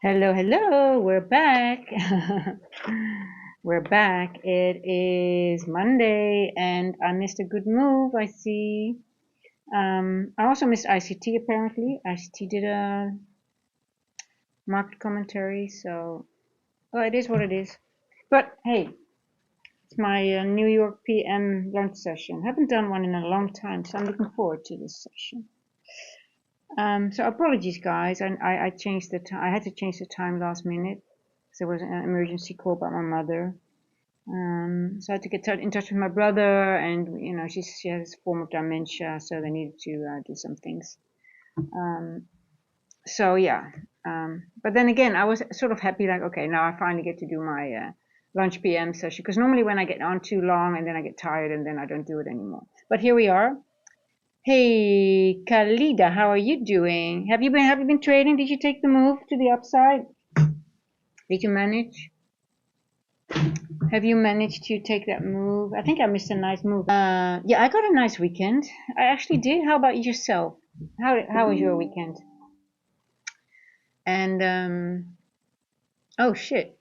Hello, hello, we're back. We're back. It is Monday and I missed a good move, I see. I also missed ICT apparently. ICT did a market commentary, so well, it is what it is. But hey, it's my New York PM lunch session. Haven't done one in a long time, so I'm looking forward to this session. So apologies, guys. I changed the time. I had to change the time last minute. There was an emergency call by my mother. So I had to get in touch with my brother, and she has a form of dementia, so they needed to do some things. So yeah, but then again, I was sort of happy, like, okay, now I finally get to do my lunch PM session, because normally when I get on too long and then I get tired and then I don't do it anymore. But here we are. Hey, Khalida, how are you doing? Have you been trading? Did you take the move to the upside? Did you manage? Have you managed to take that move? I think I missed a nice move. Yeah, I got a nice weekend. I actually did. How about yourself? How was your weekend? And oh shit,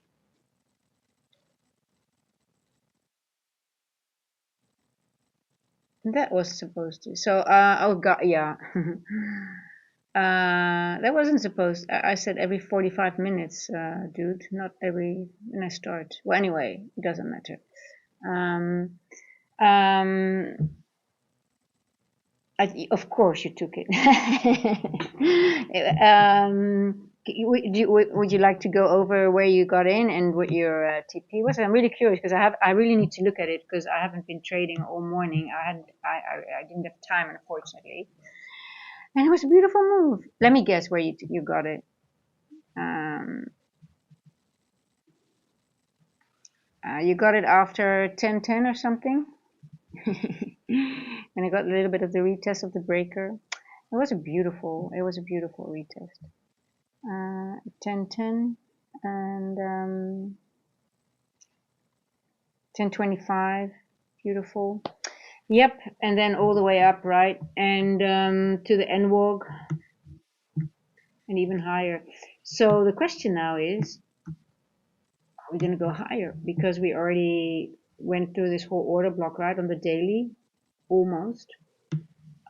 that was supposed to. So oh god, yeah. That wasn't supposed. I said every 45 minutes, dude, not every when I start. Well, anyway, it doesn't matter. Um, um, of course you took it. Would you like to go over where you got in and what your TP was? I'm really curious because I really need to look at it because I haven't been trading all morning. I didn't have time, unfortunately. And it was a beautiful move. Let me guess where you got it. Um, you got it after 10:10 or something. And I got a little bit of the retest of the breaker. It was a beautiful retest. 10:10 and 10:25. Beautiful. Yep, and then all the way up, right? And to the NWOG and even higher. So the question now is, are we going to go higher? Because we already went through this whole order block, right, on the daily, almost.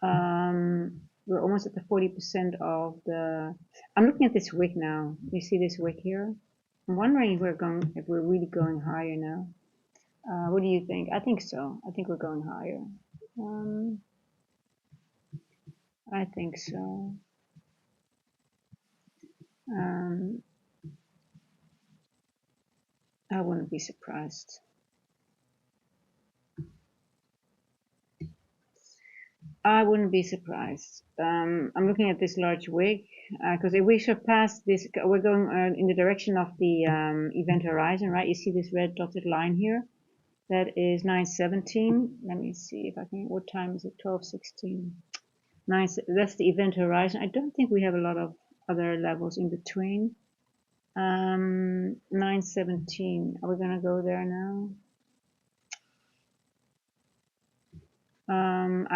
We're almost at the 40% of the. I'm looking at this wick now. You see this wick here? I'm wondering if we're really going higher now. What do you think? I think so. I think we're going higher. Um, I think so. Um, I wouldn't be surprised. I wouldn't be surprised. I'm looking at this large wick because if we surpass this, we're going in the direction of the event horizon, right? You see this red dotted line here? That is 9:17. Let me see if I can. What time is it? 12:16. Nice. That's the event horizon. I don't think we have a lot of other levels in between. 9:17. Are we gonna go there now?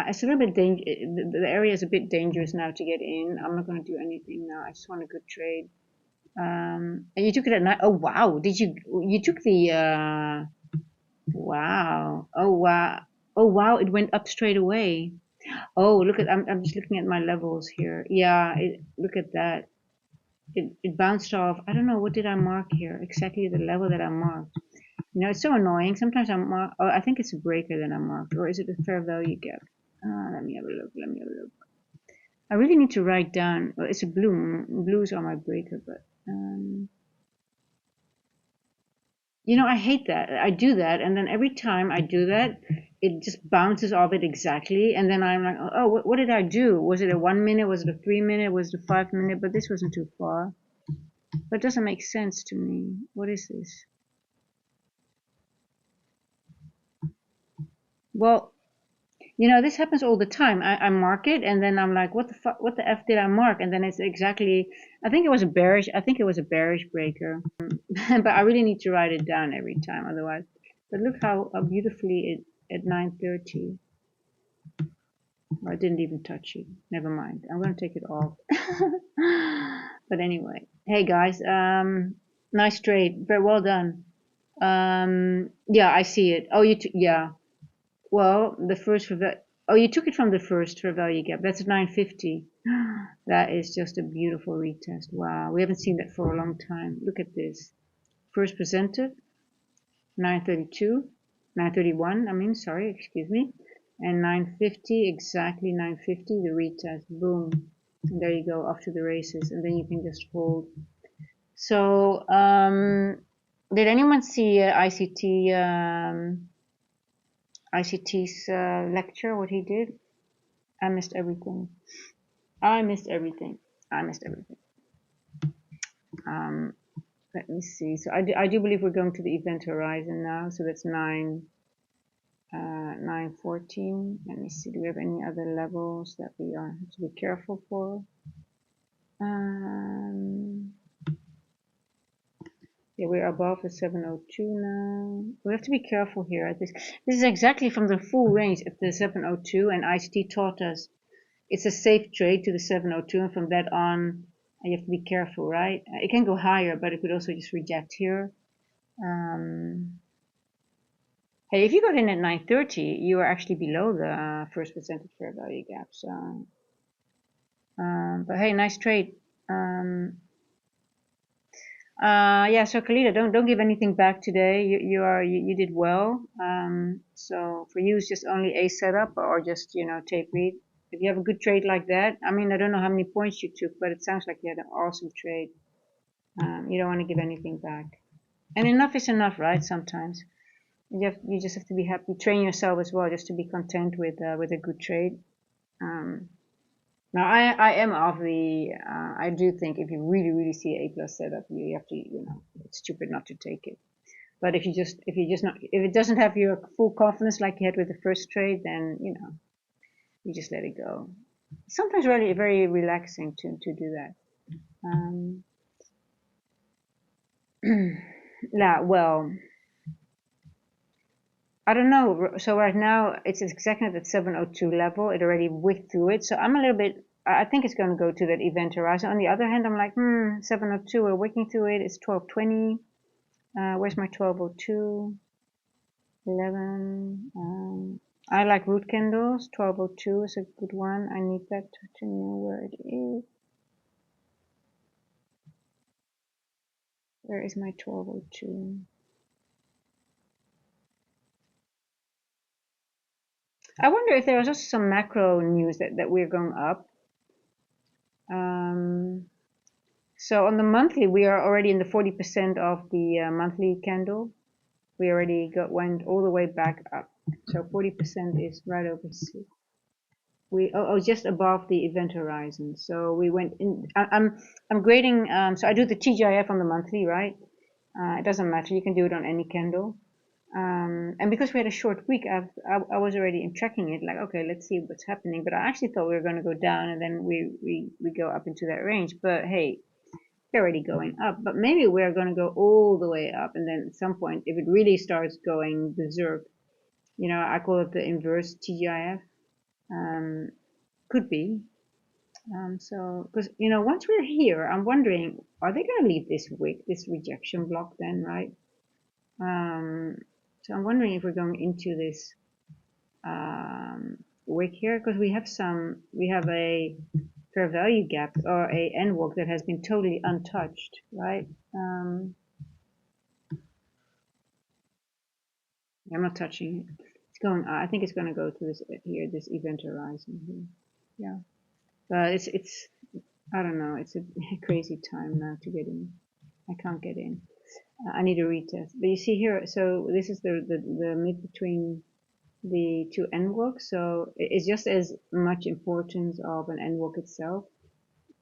It's a little bit the area is a bit dangerous now to get in. I'm not gonna do anything now. I just want a good trade. And you took it at night. Oh wow! Did you took the wow? Oh wow! Oh wow! It went up straight away. Oh, look at I'm just looking at my levels here. Yeah, look at that. It bounced off. I don't know what did I mark here. Exactly the level that I marked. It's so annoying. Sometimes oh, I think it's a breaker that I marked, or is it a fair value gap? Let me have a look. Let me have a look. I really need to write down. Well, it's a blue. Blues are my breaker, but I hate that. I do that, and then every time I do that, it just bounces off it exactly, and then I'm like, oh, what did I do? Was it a 1 minute? Was it a 3 minute? Was it a 5 minute? But this wasn't too far. But it doesn't make sense to me. What is this? Well, this happens all the time. I mark it, and then I'm like, what the fuck? What the f did I mark? And then it's exactly. I think it was a bearish. I think it was a bearish breaker, but I really need to write it down every time, otherwise. But look how beautifully it at 9:30. I didn't even touch it. Never mind. I'm going to take it off. But anyway, hey guys, nice trade. Very well done. Yeah, I see it. Oh, yeah. Well, the first for that. Oh, you took it from the first for value gap. That's 950. That is just a beautiful retest. Wow, we haven't seen that for a long time. Look at this. First presented 932, 931. I mean, sorry, excuse me, and 950, exactly 950. The retest. Boom. And there you go, off to the races, and then you can just hold. So, did anyone see ICT's lecture? What he did? I missed everything. I missed everything. I missed everything. Um, Let me see. So I do believe we're going to the event horizon now. So that's 914. Let me see. Do we have any other levels that we have to be careful for? Yeah, we're above the 702 now. We have to be careful here. This is exactly from the full range at the 702, and ICT taught us it's a safe trade to the 702, and from that on, you have to be careful, right? It can go higher, but it could also just reject here. Hey, if you got in at 930, you are actually below the first percentage fair value gap. So, but hey, nice trade. Yeah. So Khalida, don't give anything back today. You did well. So for you, it's just only a setup or just tape read. If you have a good trade like that, I mean, I don't know how many points you took, but it sounds like you had an awesome trade. You don't want to give anything back, and enough is enough, right? Sometimes. You just have to be happy. Train yourself as well, just to be content with a good trade. Now I am of the I do think if you really see an A+ setup, you have to it's stupid not to take it. But if it doesn't have your full confidence like you had with the first trade, then you just let it go. Sometimes really very relaxing to do that. Yeah, well, I don't know. So right now it's exactly at that 702 level. It already wicked through it. So I'm a little bit. I think it's going to go to that event horizon. On the other hand, I'm like, 702. We're wicking through it. It's 1220. Where's my 1202? 11. I like root candles. 1202 is a good one. I need that to know where it is. Where is my 1202? I wonder if there was also some macro news that we're going up. So on the monthly, we are already in the 40% of the monthly candle. We already went all the way back up. So 40% is right over here. We just above the event horizon. So we went in. I'm grading. So I do the TGIF on the monthly, right? It doesn't matter. You can do it on any candle. And because we had a short week, I was already tracking it, like, okay, let's see what's happening. But I actually thought we were going to go down, and then we go up into that range. But hey, they're already going up. But maybe we're going to go all the way up, and then at some point, if it really starts going berserk, I call it the inverse TGIF. Could be. So, because once we're here, I'm wondering, are they going to leave this wick, this rejection block, then, right? So I'm wondering if we're going into this wick here, because we have a fair value gap or a N walk that has been totally untouched, right? I'm not touching it. It's going. I think it's going to go to this here, this event horizon here. Yeah, but it's. I don't know. It's a crazy time now to get in. I can't get in. I need a retest. But you see here, so this is the mid between the two N walks. So it's just as much importance of an N walk itself.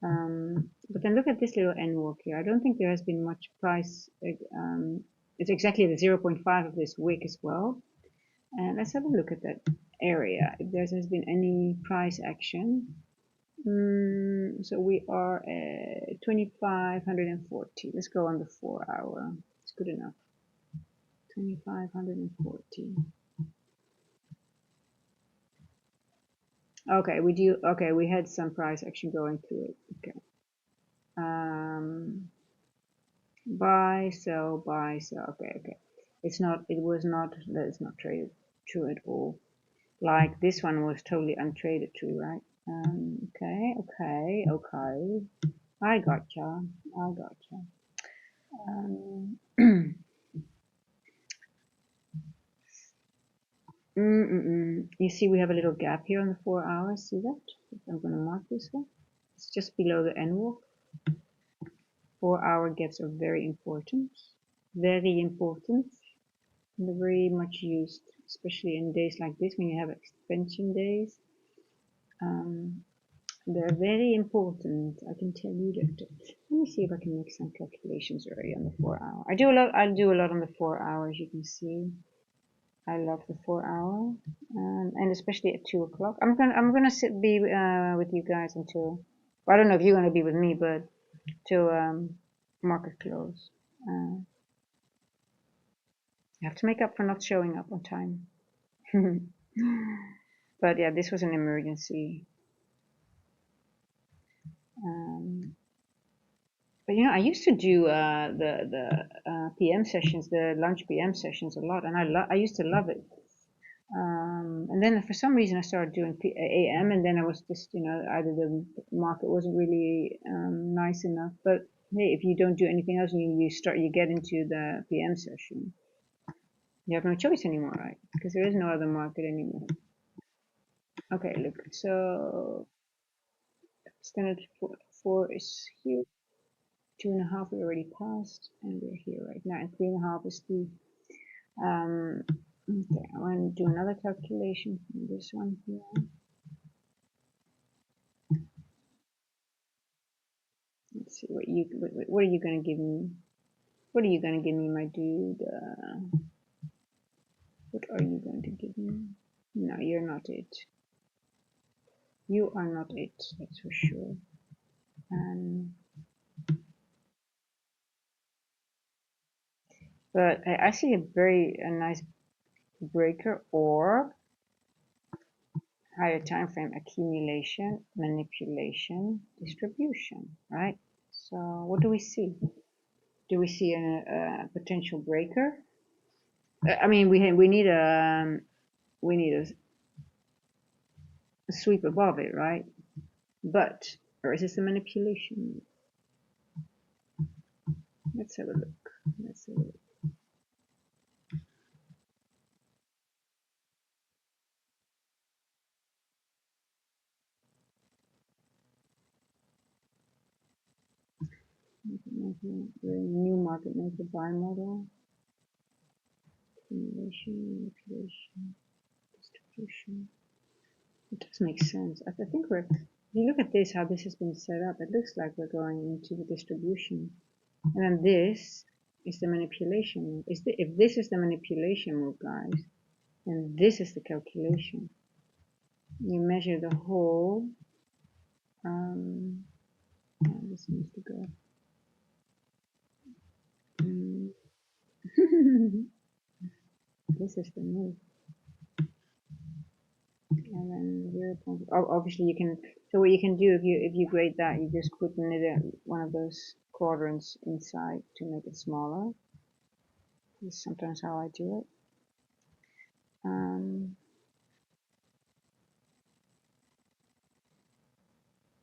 But then look at this little N walk here. I don't think there has been much price. It's exactly the 0.5 of this wick as well. And let's have a look at that area. If there has been any price action. So we are at 2540. Let's go on the 4 hour. It's good enough. 2540. Okay, we do. Okay, we had some price action going through it. Okay. Buy, sell, buy, sell. Okay, okay. It's not. It was not. That is not traded true at all. Like this one was totally untraded true, right? Okay, okay, okay. I gotcha. I gotcha. Um, You see, we have a little gap here on the 4 hours. See that? I'm going to mark this one. It's just below the annual. 4 hour gaps are very important. Very important. And they're very much used, especially in days like this when you have expansion days. Um, they're very important. I can tell you that. Let me see if I can make some calculations already on the 4 hour. I do a lot. I do a lot on the 4 hours. You can see. I love the 4 hour, and especially at 2 o'clock. I'm gonna be with you guys until. Well, I don't know if you're gonna be with me, but till market close. You have to make up for not showing up on time. But yeah, this was an emergency. Um, but I used to do the PM sessions, the lunch PM sessions a lot, and I used to love it. And then for some reason I started doing AM, and then I was just, either the market wasn't really nice enough. But hey, if you don't do anything else and you get into the PM session, you have no choice anymore, right? Because there is no other market anymore. Okay, look, so standard four is here, 2.5 we already passed, and we're here right now, and 3.5 is the okay, I want to do another calculation from this one here. Let's see what are you gonna give me? What are you gonna give me, my dude? What are you going to give me? No, you're not it. You are not it. That's for sure. But I see a nice breaker or higher time frame accumulation, manipulation, distribution, right? So what do we see? Do we see a potential breaker? I mean, we need a sweep above it, right? But or is this a manipulation? Let's have a look. Let's have a look. The new market maker buy model. Accumulation, manipulation, distribution. It does make sense. I think if you look at this, how this has been set up, it looks like we're going into the distribution. And then this is the manipulation. If this is the manipulation move, guys, then this is the calculation. You measure the whole. This needs to go. This is the move. And then 0. Obviously you can. So what you can do if you grade that, you just put one of those quadrants inside to make it smaller. This is sometimes how I do it.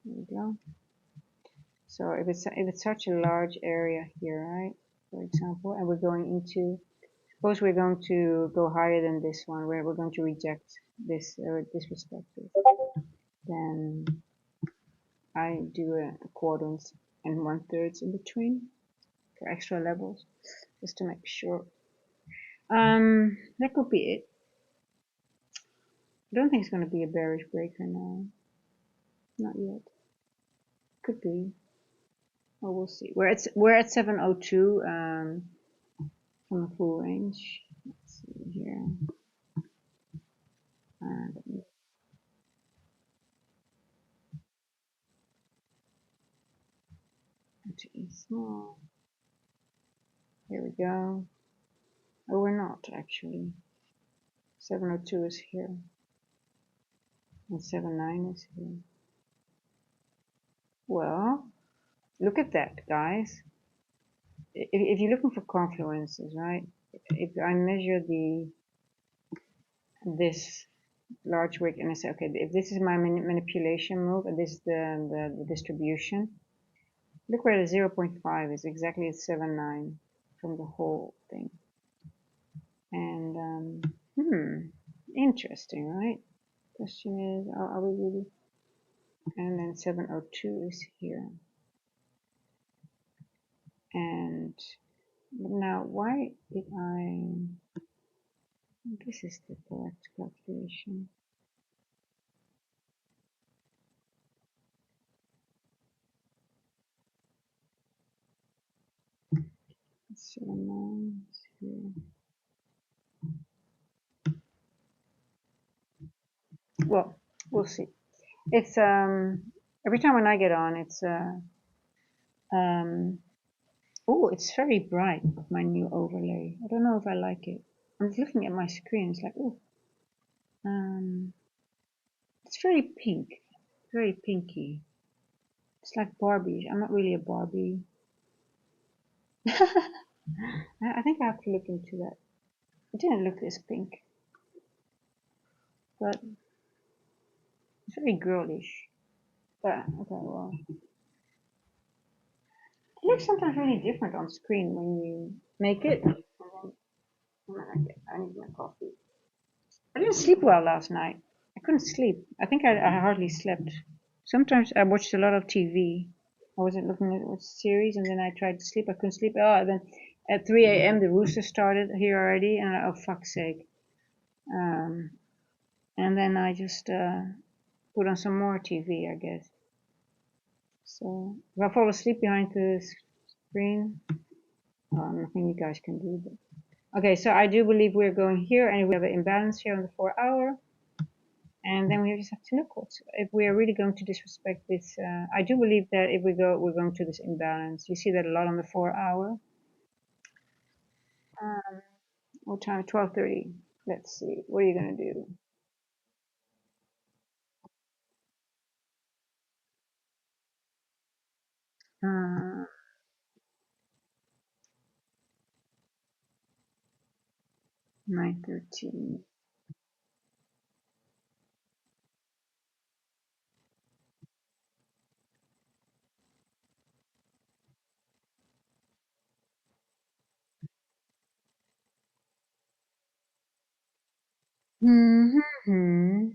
There we go. So if it's such a large area here, right? For example, and we're going into, suppose we're going to go higher than this one, where we're going to reject this perspective. Then I do a quadrant and 1/3 in between for extra levels, just to make sure. That could be it. I don't think it's going to be a bearish breaker now. Not yet. Could be. Well, we'll see. We're at 702 from the full range. Let's see here. Small. Here we go. Oh, we're not actually. 702 is here. And 7-9 is here. Well, look at that, guys. If you're looking for confluences, right? If I measure this large wick and I say, okay, if this is my manipulation move and this is the distribution, look where the 0.5 is, exactly at 7-9 from the whole thing. And interesting, right? Question is, are we really? And then 702 is here. And now, why did this is the correct calculation. 7-9 is here. Well, we'll see. It's every time when I get on, it's oh, it's very bright with my new overlay. I don't know if I like it. I'm looking at my screen. It's like, oh, it's very pink, very pinky. It's like Barbie. I'm not really a Barbie. I think I have to look into that. It didn't look this pink, but it's very girlish. But okay, well, it looks sometimes really different on screen when you make it. I need my coffee. I didn't sleep well last night. I couldn't sleep. I think I hardly slept. Sometimes I watched a lot of TV. I wasn't looking at what series, and then I tried to sleep. I couldn't sleep. Oh, then at 3 a.m. the rooster started here already, and oh fuck's sake. Um, and then I just put on some more TV, I guess. So if I fall asleep behind the screen, nothing you guys can do. But okay, so I do believe we're going here, and we have an imbalance here on the 4-hour. And then we just have to look if we are really going to disrespect this. I do believe that if we're going to this imbalance. You see that a lot on the 4-hour. What time? 12:30. Let's see. What are you gonna do? Uh, 9:13. Mm-hmm.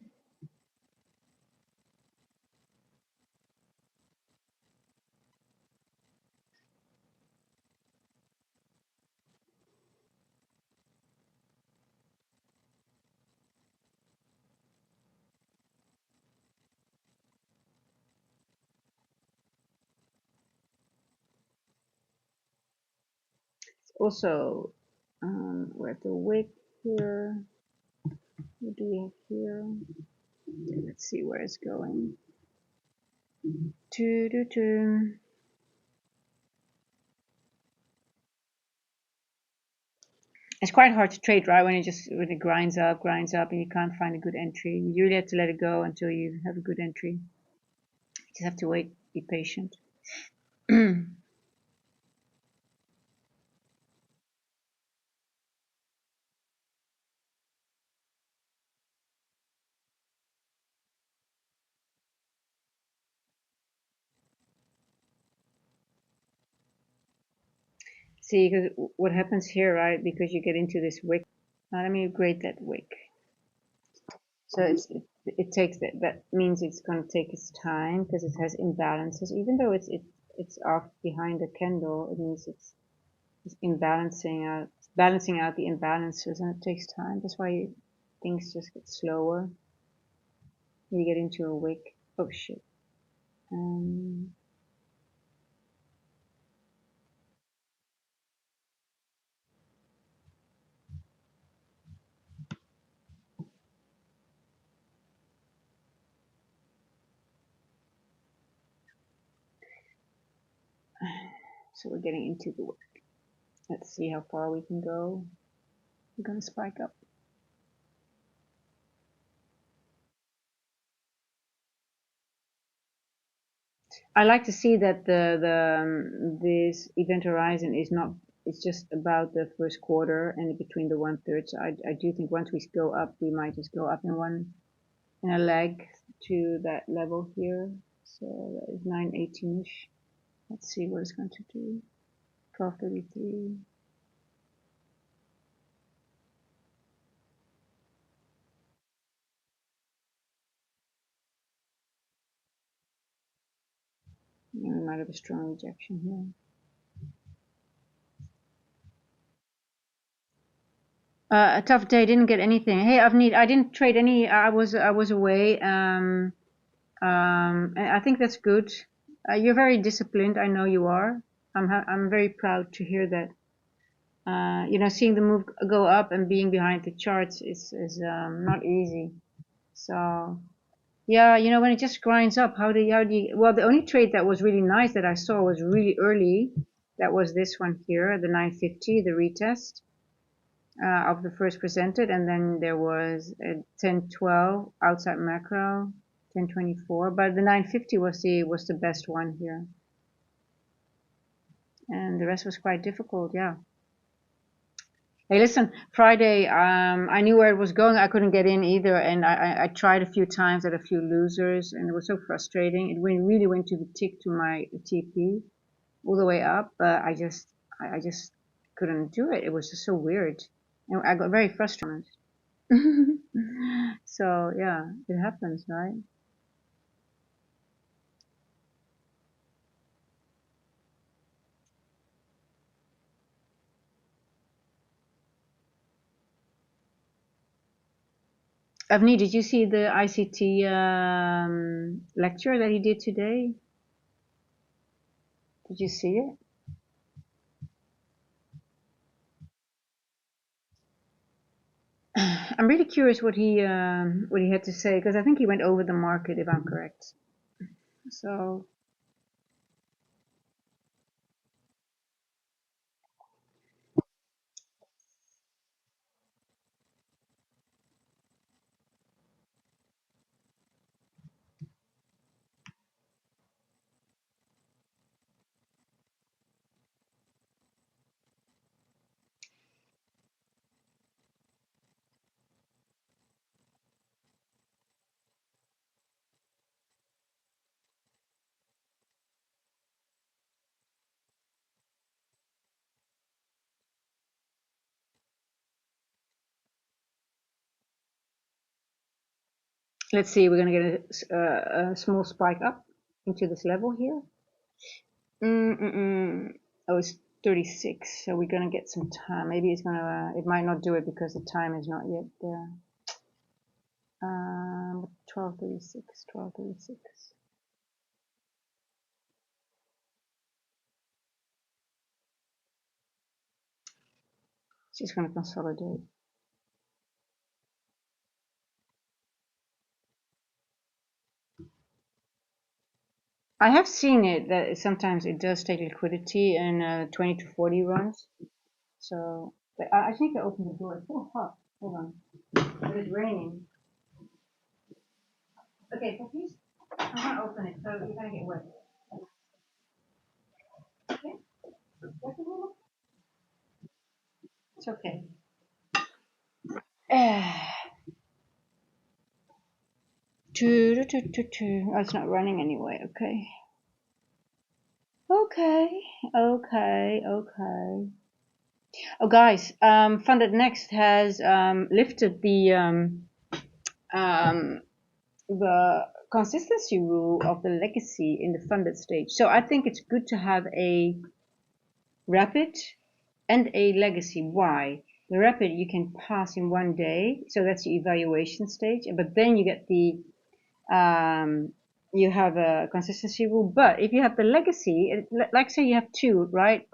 Also, we have the wick here. What do we have here? Let's see where it's going. Doo -doo -doo. It's quite hard to trade, right? When it grinds up, and you can't find a good entry. You really have to let it go until you have a good entry. You just have to wait, be patient. See, because what happens here, right? Because you get into this wick. Let me grade that wick. So it takes that means it's going to take its time because it has imbalances. Even though it's off behind the candle, it means it's balancing out the imbalances, and it takes time. That's why things just get slower. You get into a wick. Oh shit. Um, so we're getting into the wick. Let's see how far we can go. We're gonna spike up. I like to see that this event horizon is not, it's just about the first quarter and between the 1/3. So I do think once we go up, we might just go up in a leg to that level here. So that is 918-ish. Let's see what it's going to do. 1233. Yeah, we might have a strong rejection here. A tough day. Didn't get anything. Hey, Avneet, I didn't trade any. I was away. And I think that's good. You're very disciplined. I know you are. I'm very proud to hear that. You know, seeing the move go up and being behind the charts is not easy. So yeah, you know, when it just grinds up, how do you? Well, the only trade that was really nice that I saw was really early. That was this one here, the 950, the retest of the first presented, and then there was a 1012 outside macro, 1024, but the 950 was the best one here, and the rest was quite difficult. Yeah. Hey, listen, Friday, I knew where it was going. I couldn't get in either, and I tried a few times at a few losers, and it was so frustrating. It really went to the tick to my TP all the way up, but I just couldn't do it. It was just so weird, and I got very frustrated. So yeah, it happens, right? Avni, did you see the ICT lecture that he did today? Did you see it? I'm really curious what he had to say because I think he went over the market, if I'm correct. So let's see. We're gonna get a small spike up into this level here. Oh, it's 36, so we're gonna get some time. Maybe it's gonna. It might not do it because the time is not yet there. 1236, 1236. She's gonna consolidate. I have seen it that sometimes it does take liquidity in 20 to 40 runs. So, but I think I opened the door. It's so hot. Hold on. But it's raining. Okay, so please, I'm gonna open it so you're gonna get wet. Okay? It's okay. Oh, it's not running anyway. Okay. Okay. Okay. Okay. Oh, guys, Funded Next has lifted um, the consistency rule of the legacy in the funded stage. So I think it's good to have a rapid and a legacy. Why? The rapid you can pass in one day, so that's the evaluation stage. But then you get you have a consistency rule. But if you have the legacy, like say you have two, right?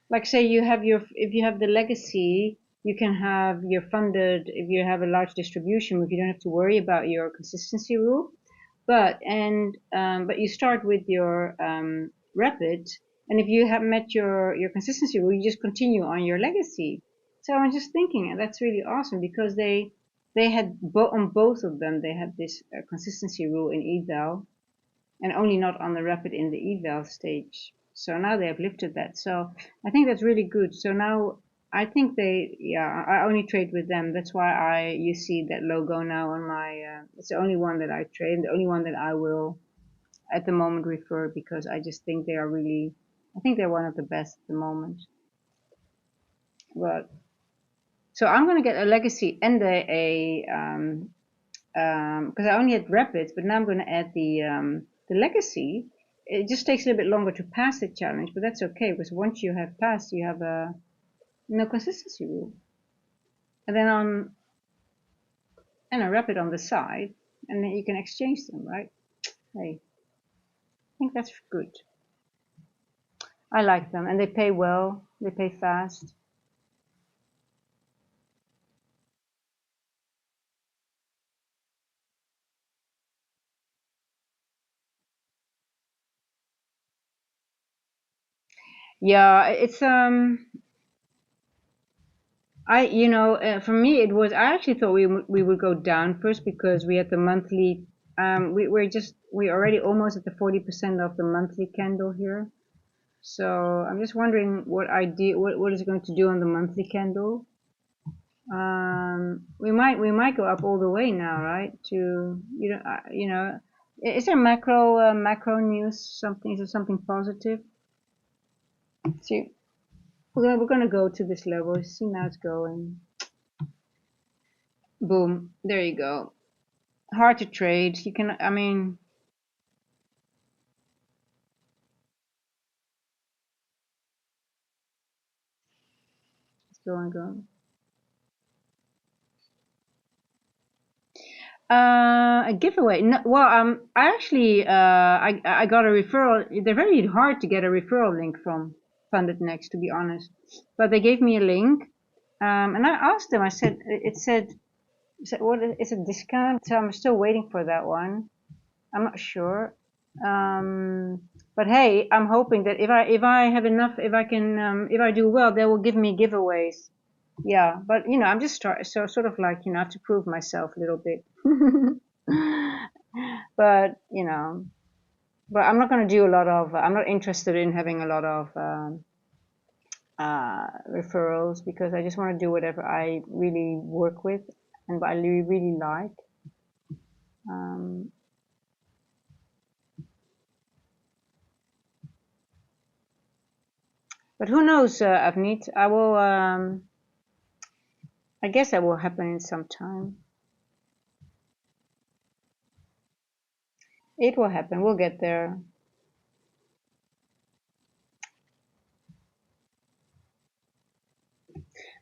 Like say you have if you have the legacy, you can have your funded, if you have a large distribution, if you don't have to worry about your consistency rule. But you start with your rapid, and if you have met your consistency rule, you just continue on your legacy. So I'm just thinking that's really awesome because they had on both of them they had this consistency rule in eval. and only not on the rapid in the eval stage. So now they have lifted that. So I think that's really good. So now I think I only trade with them. That's why you see that logo now on my, it's the only one that I trade, the only one that I will at the moment refer, because I just think they are really, I think they're one of the best at the moment. But so I'm going to get a legacy and because I only had rapids, but now I'm going to add the legacy. It just takes a little bit longer to pass the challenge, but that's okay, because once you have passed, you have a no consistency rule, and then a rapid on the side, and then you can exchange them, right? Hey, I think that's good. I like them, and they pay well. They pay fast. Yeah, it's for me it was. I actually thought we would go down first, because we had the monthly. We're already almost at the 40% of the monthly candle here. So I'm just wondering what is it going to do on the monthly candle. We might go up all the way now, right? To is there macro news, something? Is there something positive? See, we're gonna go to this level. See, now it's going. Boom, there you go. Hard to trade. You can, I mean, it's going, going. A giveaway. No, well, I actually, I got a referral. They're very hard to get a referral link from Funded Next, to be honest. But they gave me a link, and I asked them. I said, what is it, discount? So I'm still waiting for that one. I'm not sure. But hey, I'm hoping that if I have enough, if I can, if I do well, they will give me giveaways. Yeah, but I'm just so sort of like I have to prove myself a little bit. But but I'm not going to do a lot of. I'm not interested in having a lot of referrals, because I just want to do whatever I really work with and what I really like. Um, but who knows, Avneet? I will. I guess that will happen in some time. It will happen. We'll get there.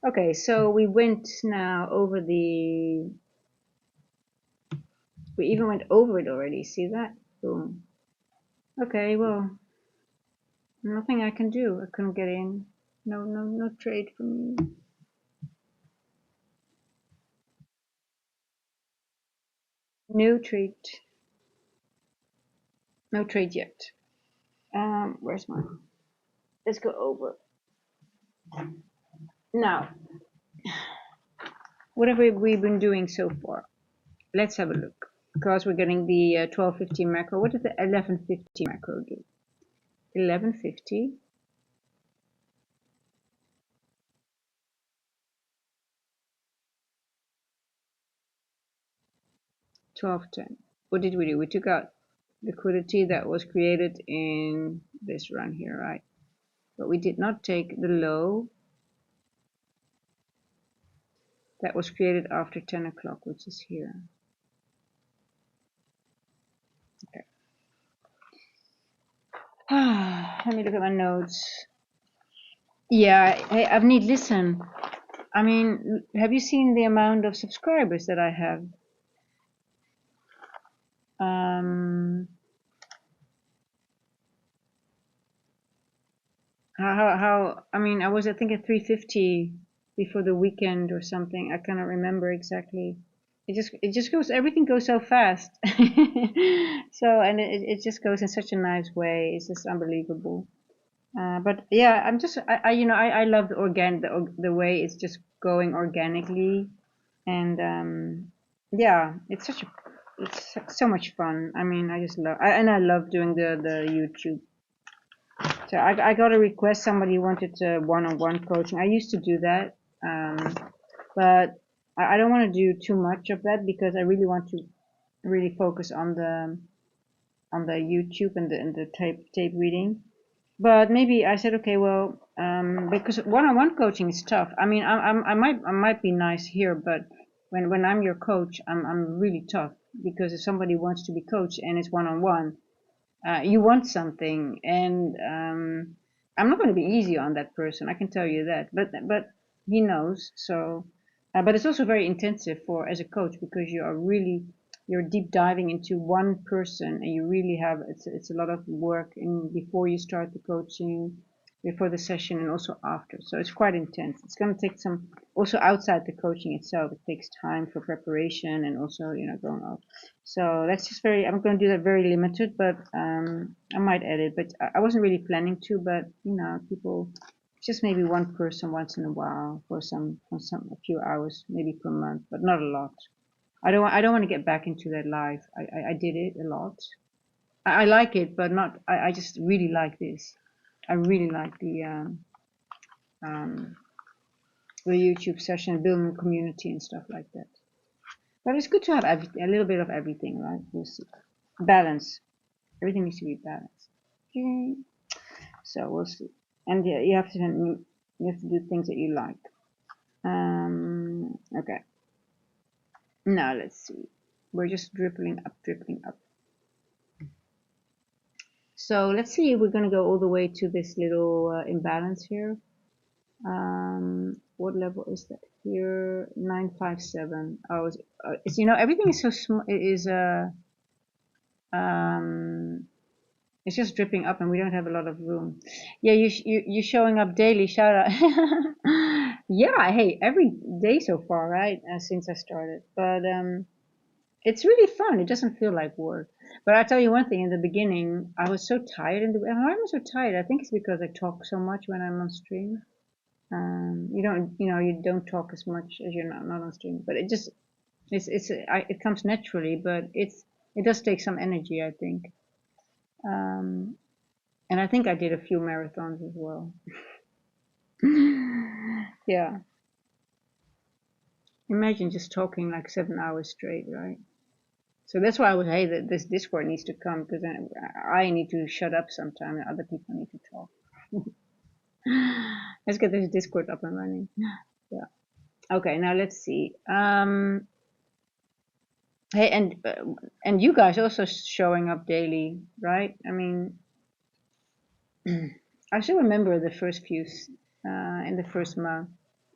Okay, so we went now over the. We even went over it already. See that? Boom. Okay, well, nothing I can do. I couldn't get in. No trade for me. No trade. No trade yet. Where's mine? Let's go over. Now, what have we been doing so far? Let's have a look. Because we're getting the 1250 macro. What did the 1150 macro do? 1150. 1210. What did we do? We took out liquidity that was created in this run here, right? But we did not take the low that was created after 10 o'clock, which is here. Okay. Let me look at my notes. Yeah, hey, Avneet, listen. I mean, have you seen the amount of subscribers that I have? I mean, I was, I think, at 350 before the weekend or something. I cannot remember exactly. It just goes, everything goes so fast. So, and it just goes in such a nice way. It's just unbelievable. But yeah, I love the way it's just going organically. And yeah, it's such a it's so much fun. I mean, I just love, and I love doing the YouTube. So I got a request. Somebody wanted one-on-one coaching. I used to do that, but I don't want to do too much of that because I really want to really focus on the YouTube and the tape reading. But maybe I said, okay, well, because one-on-one coaching is tough. I mean, I might be nice here, but when I'm your coach, I'm really tough because if somebody wants to be coached and it's one-on-one, you want something, and I'm not going to be easy on that person. I can tell you that. But he knows. So, but it's also very intensive for as a coach because you're deep diving into one person, and you really have it's a lot of work in before you start the coaching, before the session, and also after. So it's quite intense. It's going to take some also outside the coaching itself. It takes time for preparation and also going out. So that's just I'm going to do that very limited, but I might edit, but I wasn't really planning to, but people, just maybe one person once in a while for a few hours, maybe per month, but not a lot. I don't want to get back into that life. I did it a lot. I like it, but not, I just really like this. I really like um, the YouTube session, building a community and stuff like that. But it's good to have a little bit of everything, right? We'll see. Balance. Everything needs to be balanced. Okay. So we'll see. And yeah, you have to do things that you like. Okay. Now let's see. We're just dribbling up, dribbling up. So let's see. We're gonna go all the way to this little imbalance here. What level is that here? 957. Oh, it's everything is so small. It is um it's just dripping up, and we don't have a lot of room. Yeah, you're showing up daily. Shout out. Yeah, hey, every day so far, right? Since I started, but it's really fun. It doesn't feel like work. But I'll tell you one thing. In the beginning, I was so tired. Why am I so tired? I think it's because I talk so much when I'm on stream. You don't talk as much as you're not on stream. But it comes naturally. But it does take some energy, I think. Um, and I think I did a few marathons as well. Yeah. Imagine just talking like 7 hours straight, right? So that's why I was, hey, this Discord needs to come because I need to shut up sometime and other people need to talk. Let's get this Discord up and running. Yeah. Okay, now let's see. Hey, and you guys also showing up daily, right? I mean, I still remember the first few in the first month.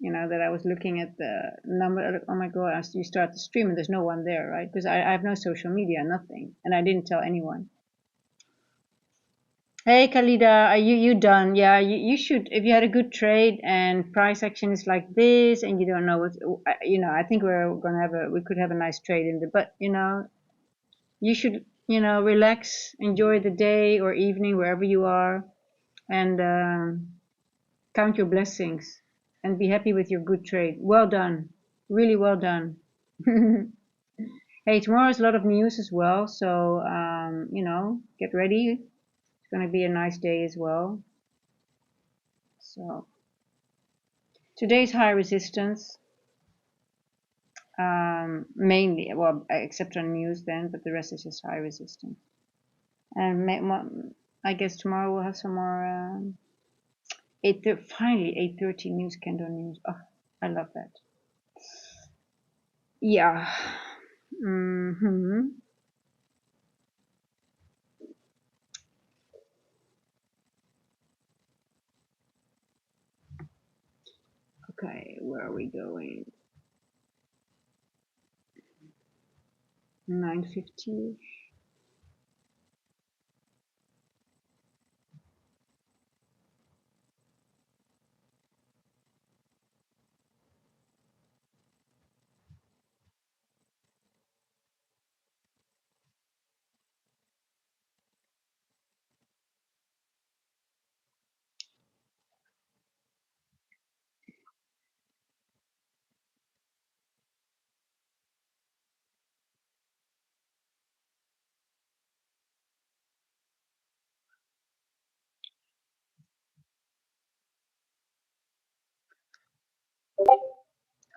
That I was looking at the number. Oh my God! You start the stream and there's no one there, right? Because I have no social media, nothing, and I didn't tell anyone. Hey Kalida, are you done? Yeah, you should. If you had a good trade and price action is like this, and you don't know what, I think we could have a nice trade in the, but you should, relax, enjoy the day or evening wherever you are, and count your blessings and be happy with your good trade. Well done, really well done. Hey, tomorrow is a lot of news as well, so get ready. It's gonna be a nice day as well. So today's high resistance, mainly, well, except on news then, but the rest is just high resistance. And I guess tomorrow we'll have some more. Finally 8:30 news, candle news. Oh, I love that. Yeah. Hmm. Okay, where are we going? 9:50.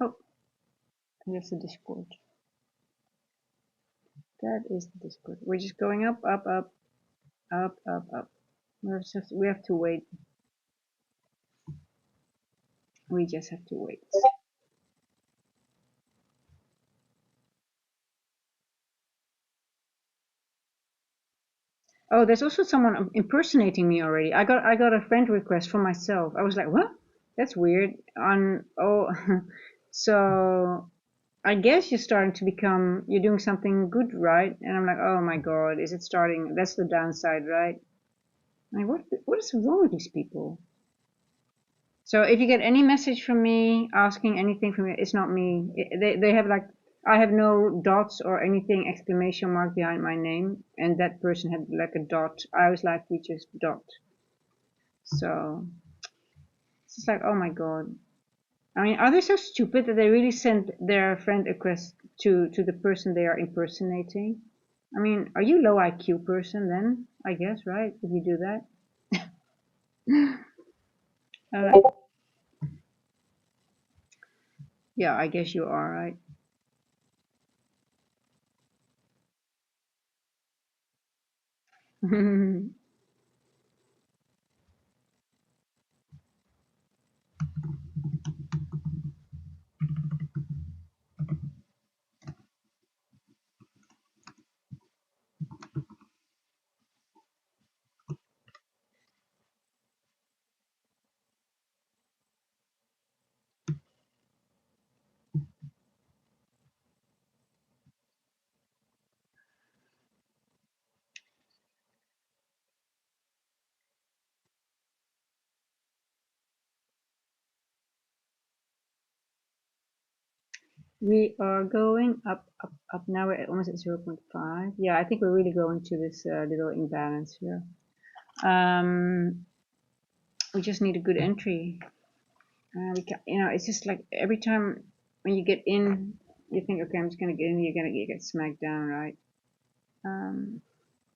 Oh, there's the Discord. That is the Discord. We're just going up, up, up, up, up, up. We have to wait. We just have to wait. Oh, there's also someone impersonating me already. I got a friend request for myself. I was like, what? That's weird. So I guess you're doing something good, right? And I'm like, oh my God, is it starting? That's the downside, right? I mean, what is wrong with these people? So if you get any message from me asking anything from me, it's not me. They have like, I have no dots or anything exclamation mark behind my name, and that person had like a dot. I always like features dot. So it's just like, oh my God. I mean, are they so stupid that they really send their friend request to the person they are impersonating? I mean, are you low IQ person then? I guess, right? If you do that. Uh, yeah, I guess you are, right? We are going up, up, up. Now we're almost at 0.5. Yeah, I think we're really going to this little imbalance here. We just need a good entry. It's just like every time when you get in, you think, okay, I'm just gonna get in. You get smacked down, right?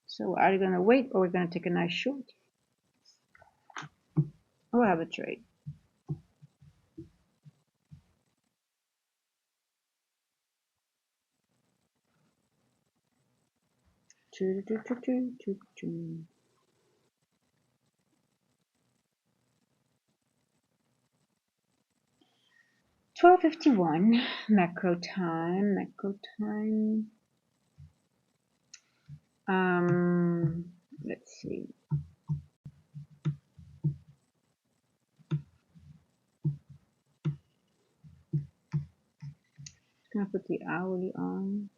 So are you gonna wait or we're gonna take a nice short? Or have a trade? Choo, choo, choo, choo, choo, choo. 12:51 macro time. Macro time. Let's see. Gonna put the hourly on.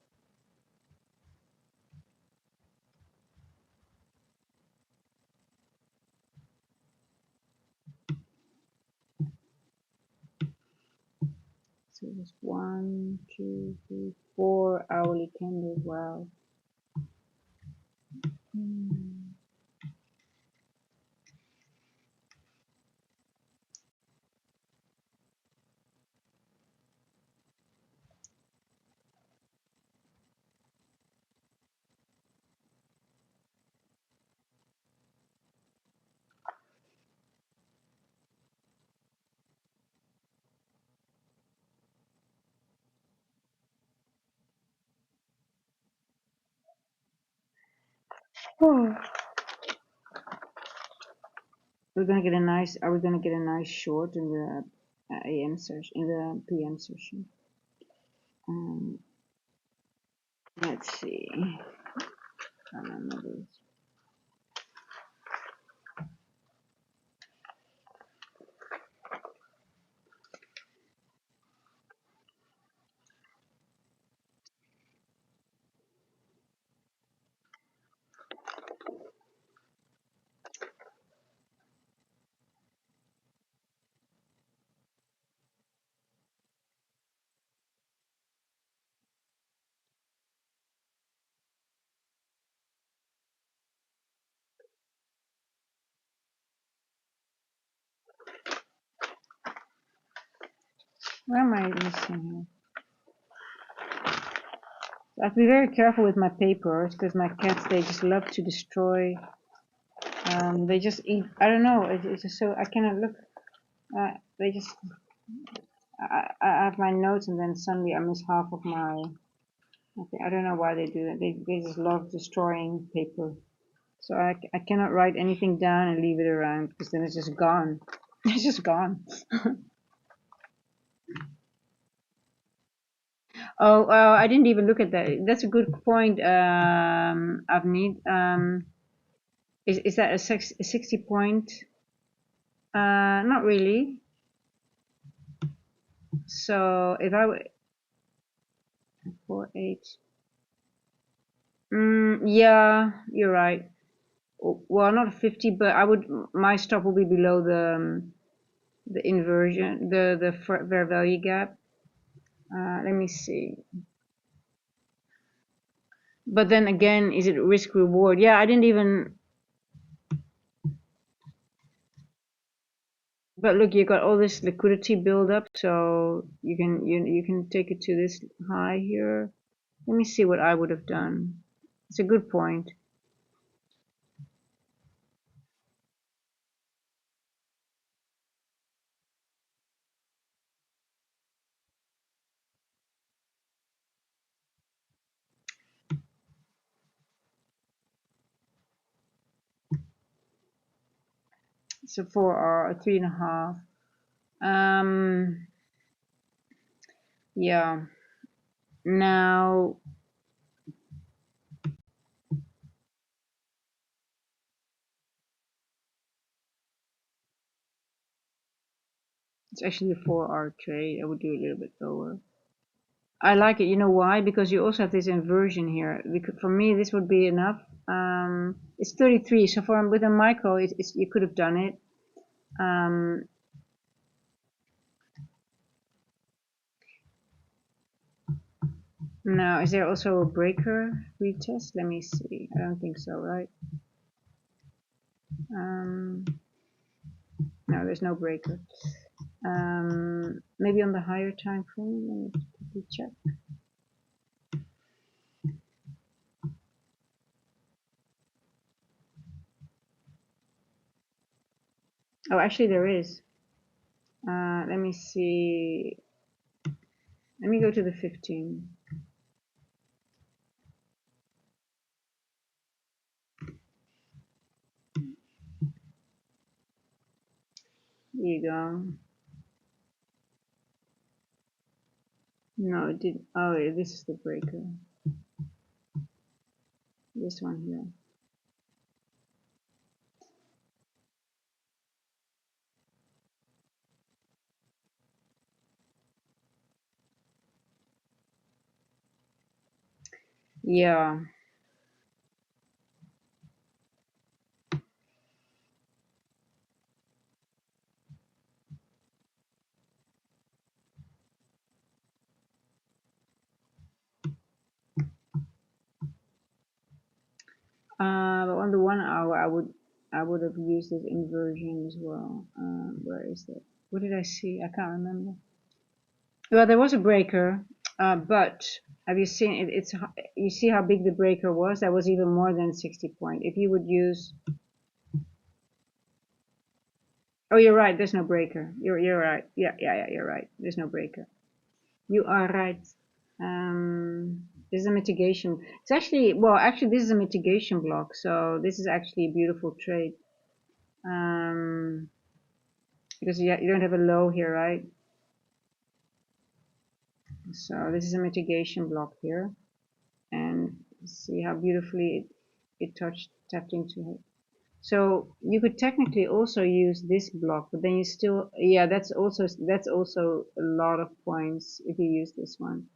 So there's 1, 2, 3, 4 hourly candles. Wow. Oh. We're gonna get a nice. Are we gonna get a nice short in the AM session, in the PM session? Let's see. Where am I missing here? I have to be very careful with my papers because my cats, they just love to destroy. They just eat. I don't know. It's just so I cannot look. They just. I have my notes and then suddenly I miss half of my. Okay, I don't know why they do that. They just love destroying paper. So I cannot write anything down and leave it around because then it's just gone. It's just gone. Oh, I didn't even look at that. That's a good point, Avneet. Is that a 60 point? Not really. So if I would 4, 8. Yeah, you're right. Well, not 50, but I would. My stop will be below the inversion, the fair value gap. Let me see. But then again, is it risk reward? Yeah, I didn't even. But look, you got all this liquidity build up, so you can take it to this high here. Let me see what I would have done. It's a good point. So 4 or 3.5. Yeah. Now it's actually a 4-hour trade. I would do a little bit lower. I like it. You know why? Because you also have this inversion here. Because for me, this would be enough. It's 33. So for with a micro, you could have done it. Now, is there also a breaker retest? Let me see. I don't think so, right? No, there's no breaker. Maybe on the higher time frame. Let me check. Oh, actually, there is. Let me see. Let me go to the 15. There you go. No, it didn't. Oh, yeah, this is the breaker. This one here. Yeah. But on the 1 hour, I would have used this inversion as well. Where is that? What did I see? I can't remember. Well, there was a breaker, but have you seen it? You see how big the breaker was? That was even more than 60 point. If you would use, oh, you're right. There's no breaker. You're right. Yeah. You're right. There's no breaker. You are right. This is a mitigation. It's actually actually this is a mitigation block. So this is actually a beautiful trade. Because you don't have a low here, right? So this is a mitigation block here, and see how beautifully it tapped into it. So you could technically also use this block, but then you still, yeah, that's also a lot of points if you use this one.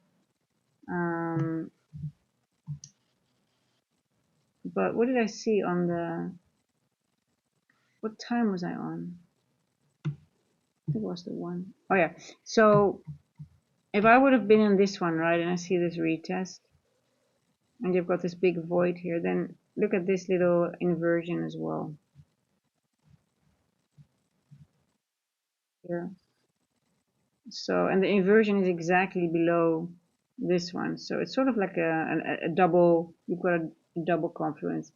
But what did I see on what time was I on? I think it was the one. Oh yeah. So if I would have been in this one, right, and I see this retest, and you've got this big void here, then look at this little inversion as well. Here. So, and the inversion is exactly below this one. So it's sort of like a double, you've got a double confluence.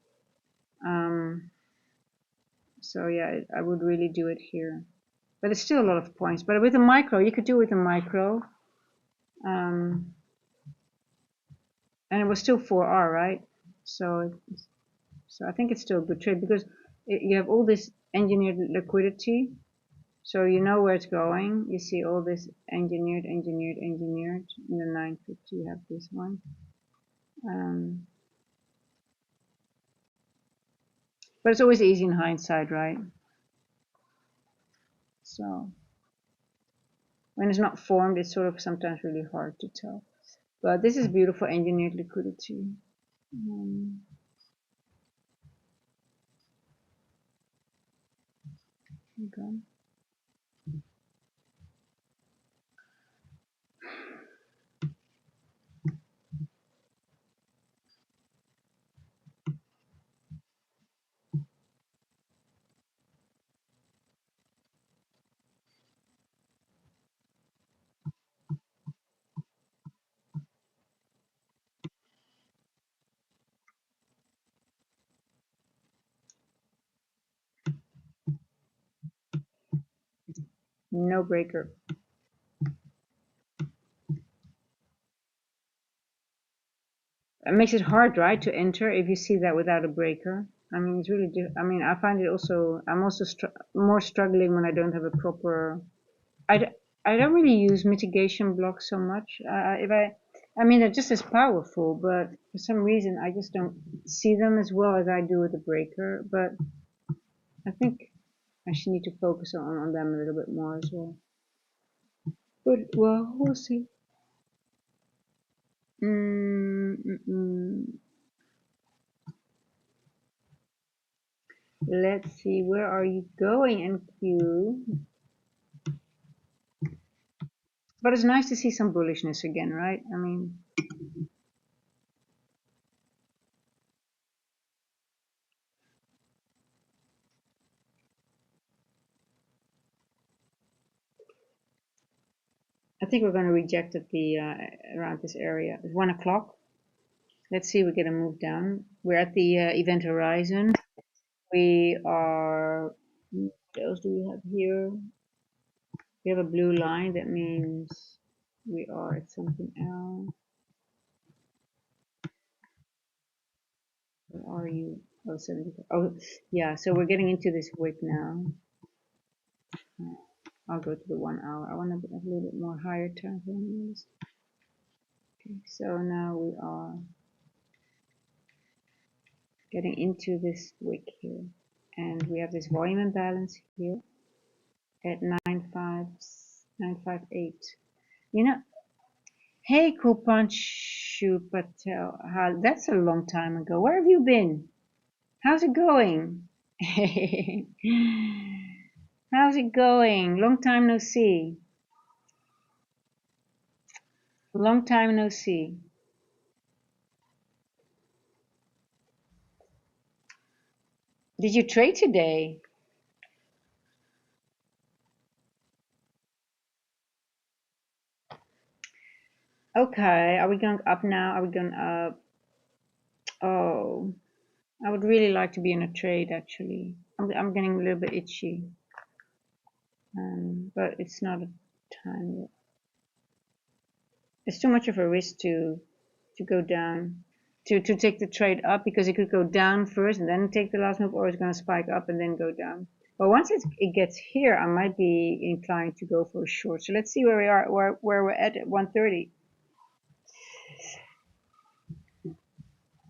So yeah, I would really do it here. but it's still a lot of points. But with a micro, you could do with a micro, and it was still 4R, right? So I think it's still a good trade because you have all this engineered liquidity, so you know where it's going. You see all this engineered. In the 950, you have this one. But it's always easy in hindsight, right? So when it's not formed, it's sort of sometimes really hard to tell. But this is beautiful engineered liquidity. Okay. No breaker. It makes it hard, right, to enter if you see that without a breaker. I mean, it's really. I mean, I find it also. I'm also more struggling when I don't have a proper. I don't really use mitigation blocks so much. If I mean, they're just as powerful, but for some reason, I just don't see them as well as I do with the breaker. But I think I should need to focus on them a little bit more as well. But well, we'll see. Let's see, where are you going, NQ? But it's nice to see some bullishness again, right? I mean, I think we're going to reject at the around this area. It's 1 o'clock. Let's see, we get a move down. We're at the event horizon. We are. What else do we have here? We have a blue line. That means we are at something else. Where are you? Oh, 70. Oh, yeah. So we're getting into this wick now. I'll go to the 1 hour. I want to be a little bit more higher time frames. Okay, so now we are getting into this wick here, and we have this volume imbalance here at 958. You know, hey Kupanshu Patel, that's a long time ago. Where have you been? How's it going? How's it going? Long time no see. Long time no see. Did you trade today? Okay, are we going up now? Are we going up? Oh, I would really like to be in a trade actually. I'm getting a little bit itchy, but it's not a time yet. It's too much of a risk to go down, to take the trade up because it could go down first and then take the last move, or it's going to spike up and then go down. But once it gets here, I might be inclined to go for a short. So let's see where we are, where we're at 130.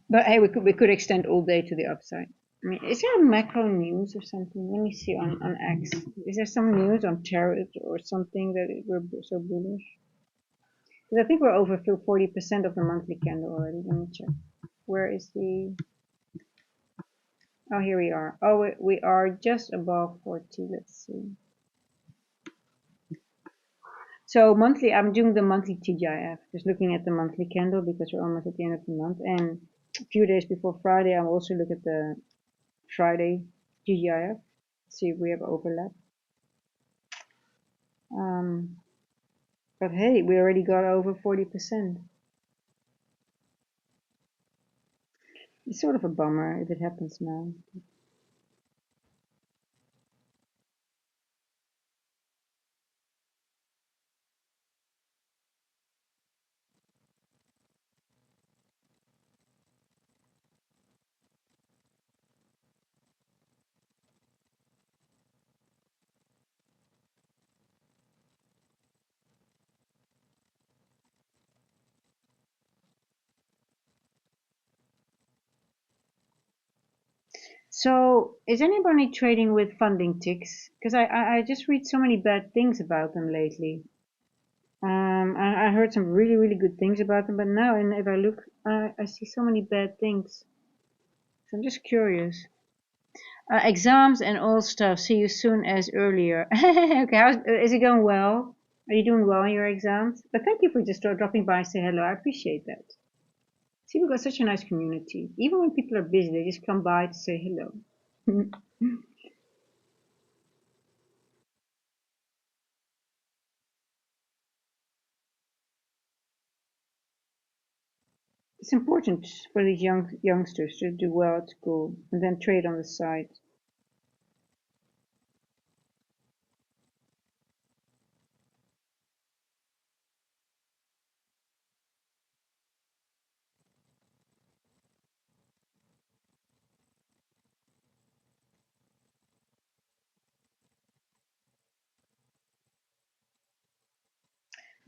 But hey, we could extend all day to the upside. I mean, is there a macro news or something? Let me see on X. Is there some news on tariffs or something that we're so bullish? Because I think we're over 40% of the monthly candle already. Let me check. Where is the? Oh, here we are. Oh, we are just above 40. Let's see. So monthly, I'm doing the monthly TGIF, just looking at the monthly candle because we're almost at the end of the month. And a few days before Friday, I'll also look at the Friday TGIF, see if we have overlap. But hey, we already got over 40%. It's sort of a bummer if it happens now. So, is anybody trading with funding ticks? Because I just read so many bad things about them lately. I heard some really, really good things about them, but now, and if I look, I see so many bad things. So I'm just curious. Exams and all stuff. See you soon as earlier. Okay, is it going well? Are you doing well in your exams? But thank you for just dropping by and say hello. I appreciate that. See, we've got such a nice community. Even when people are busy, they just come by to say hello. It's important for these youngsters to do well at school and then trade on the side.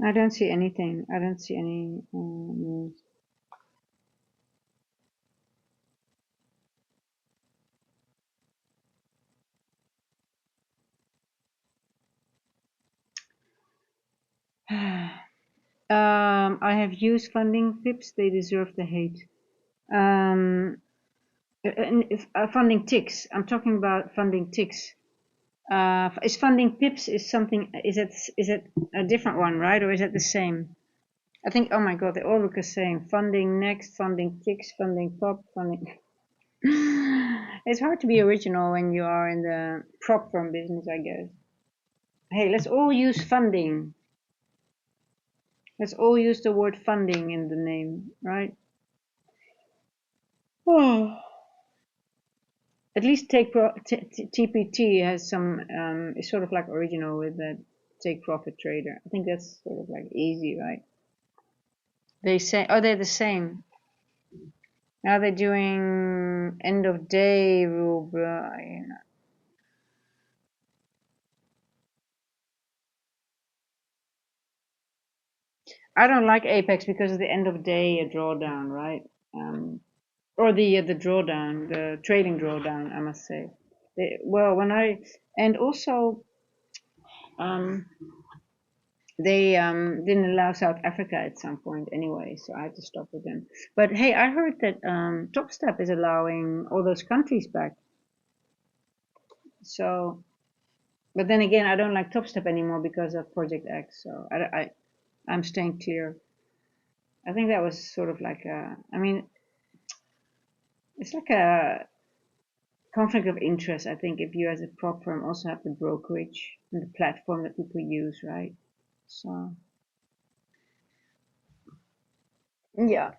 I don't see anything. I don't see any news. I have used funding tips. They deserve the hate. Um, and if, funding ticks. I'm talking about funding ticks. Is funding pips is something? Is it a different one, right? Or is it the same? I think. Oh my God, they all look the same. Funding next, funding ticks, funding pop, funding. It's hard to be original when you are in the prop firm business, I guess. Hey, let's all use funding. Let's all use the word funding in the name, right? Oh. At least TPT has some, is sort of like original with that take profit trader. I think that's sort of like easy, right? They say, oh, they're the same. Now they're doing end of day rule, I don't like Apex because of the end of day drawdown, right? Or the drawdown, the trading drawdown, I must say. Well, when I and also um, they didn't allow South Africa at some point anyway, so I had to stop with them. But hey, I heard that Topstep is allowing all those countries back. So, but then again, I don't like Topstep anymore because of Project X. So I'm staying clear. I think that was sort of like a, I mean, it's like a conflict of interest. I think if you as a prop firm also have the brokerage and the platform that people use, right? So, yeah.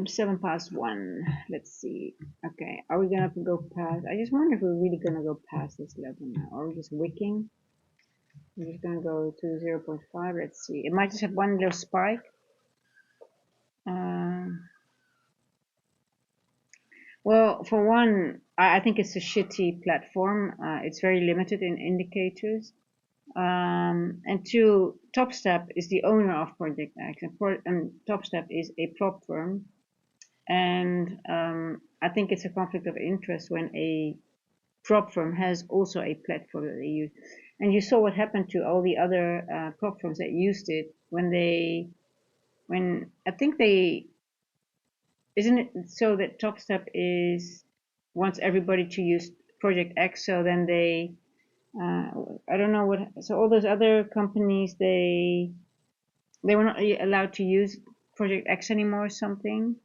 7 past 1. Let's see. Okay, are we gonna go past? I just wonder if we're really gonna go past this level now, or are we just wicking? We're just gonna go to 0.5. Let's see. It might just have one little spike. Um, well, for one, I think it's a shitty platform. It's very limited in indicators. And two, Topstep is the owner of Project X, and Topstep is a prop firm. And I think it's a conflict of interest when a prop firm has also a platform that they use. And you saw what happened to all the other prop firms that used it when I think they, isn't it so that Topstep wants everybody to use Project X, so then uh, I don't know what, so all those other companies, they were not allowed to use Project X anymore or something.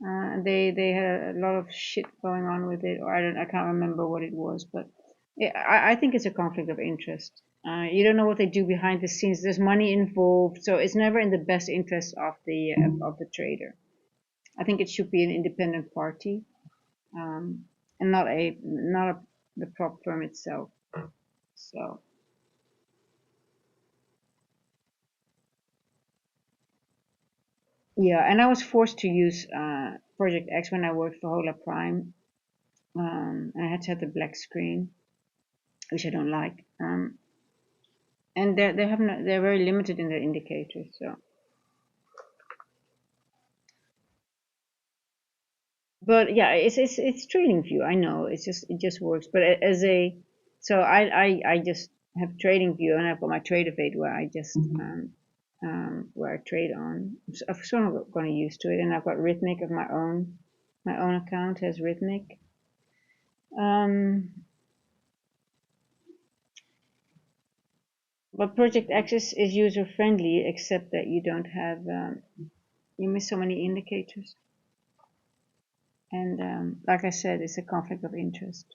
They had a lot of shit going on with it, or I can't remember what it was, but yeah, I think it's a conflict of interest. You don't know what they do behind the scenes. There's money involved, so it's never in the best interest of the trader. I think it should be an independent party, and not the prop firm itself. So yeah, and I was forced to use Project X when I worked for Hola Prime. I had to have the black screen, which I don't like. And they're very limited in their indicators. So, but yeah, it's trading view. I know it just works. But as a so I just have trading view, and I've got my trade evade where I just where I trade on. I've sort of gotten used to it, and I've got Rhythmic of my own. My own account has Rhythmic. Um, but Project X is user friendly, except that you don't have you miss so many indicators, and like I said, it's a conflict of interest.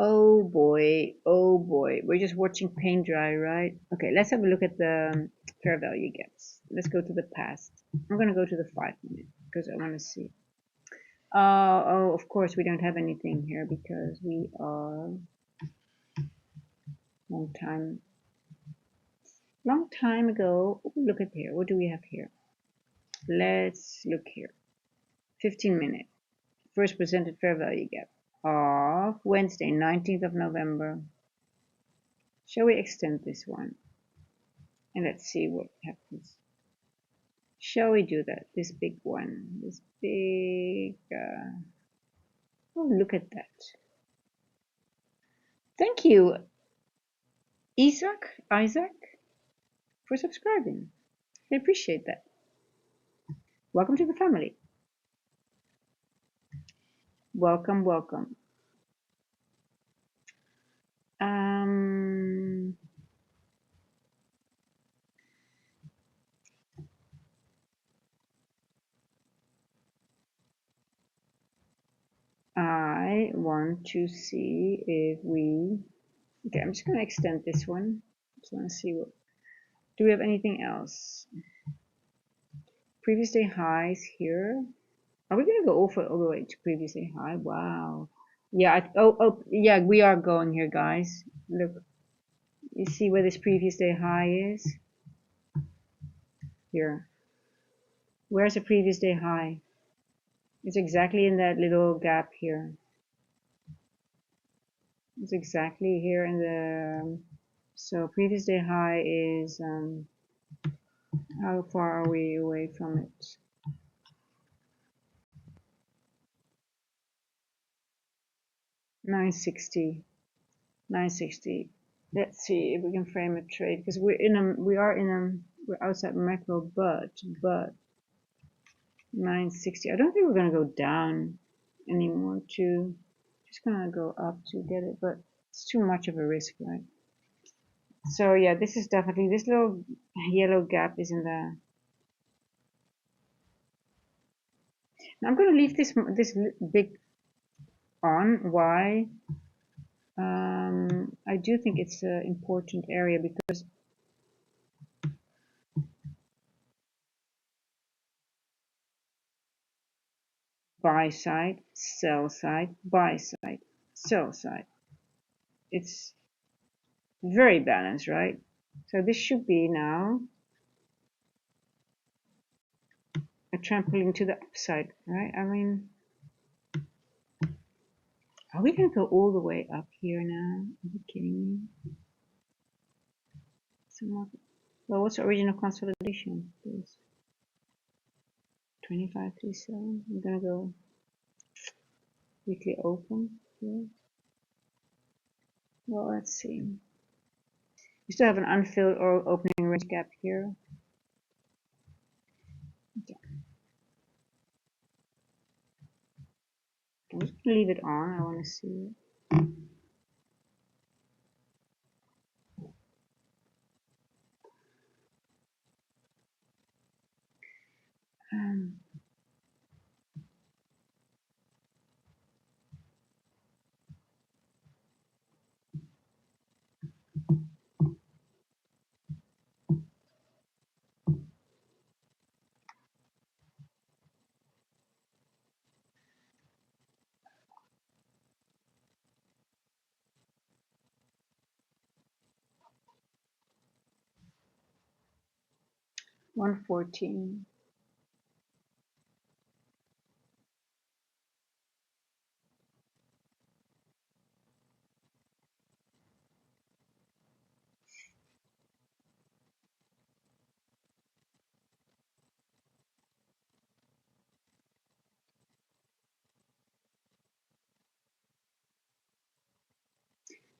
Oh boy, we're just watching paint dry, right? Okay, let's have a look at the fair value gaps. Let's go to the past. I'm gonna go to the 5 minute because I want to see. Oh, of course we don't have anything here because we are long time ago. Ooh, look at here. What do we have here? Let's look here. 15 minute. First presented fair value gap of Wednesday, 19th of November. Shall we extend this one? And let's see what happens. Shall we do that? This big one. This big... oh, look at that. Thank you, Isaac, for subscribing. I appreciate that. Welcome to the family. Welcome, welcome. Um, I want to see if we... Okay, I'm just going to extend this one. Just want to see what... Do we have anything else? Previous day highs here. Are we going to go all the way to previous day high? Wow. Yeah, yeah, we are going here, guys. Look, you see where this previous day high is? Here. Where's the previous day high? It's exactly in that little gap here. It's exactly here in the... so previous day high is... how far are we away from it? 960. 960. Let's see if we can frame a trade because we're outside macro, but 960. I don't think we're gonna go down anymore. Just gonna go up to get it, but it's too much of a risk, right? So yeah, this is definitely this little yellow gap is in the... Now I'm gonna leave this big on. Why? I do think it's an important area because buy side, sell side, buy side, sell side. It's very balanced, right? So this should be now a trampoline to the upside, right? I mean, are we gonna go all the way up here now? Are you kidding me? Well, what's the original consolidation? Please. 2537. I'm gonna go weekly open here. Well, let's see. We still have an unfilled or opening range gap here. Okay. I'm just gonna leave it on. I want to see it. Um, 114.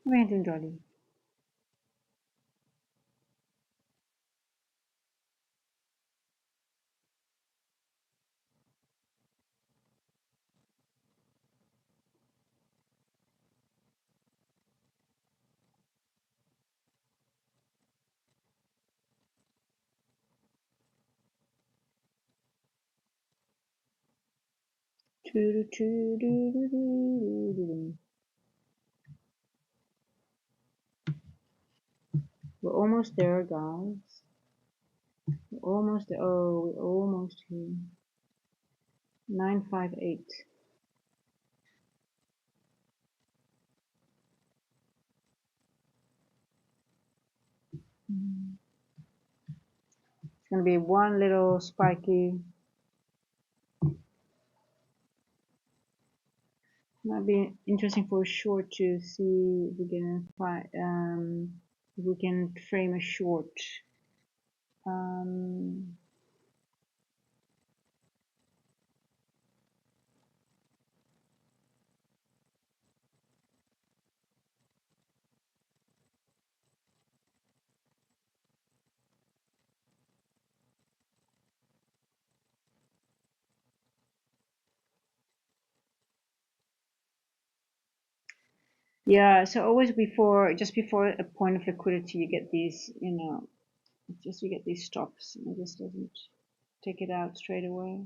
What are you doing, Dolly? We're almost there, guys. We're almost there. Oh, we're almost here. 958. It's gonna be one little spiky. Might be interesting for a short to see if we can find if we can frame a short. Um, yeah, so always just before a point of liquidity, you get these, you get these stops, and it just doesn't take it out straight away.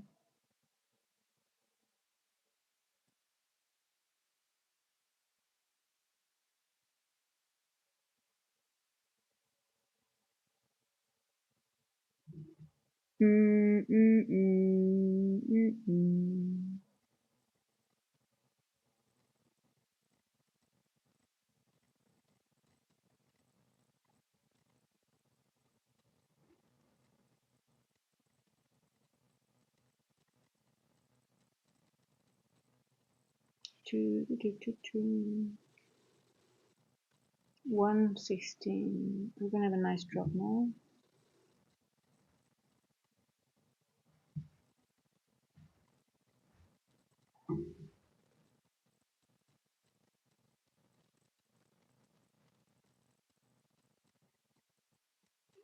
Mm, mm, mm, mm, mm. Two, two, two, two. 116. We're gonna have a nice drop now.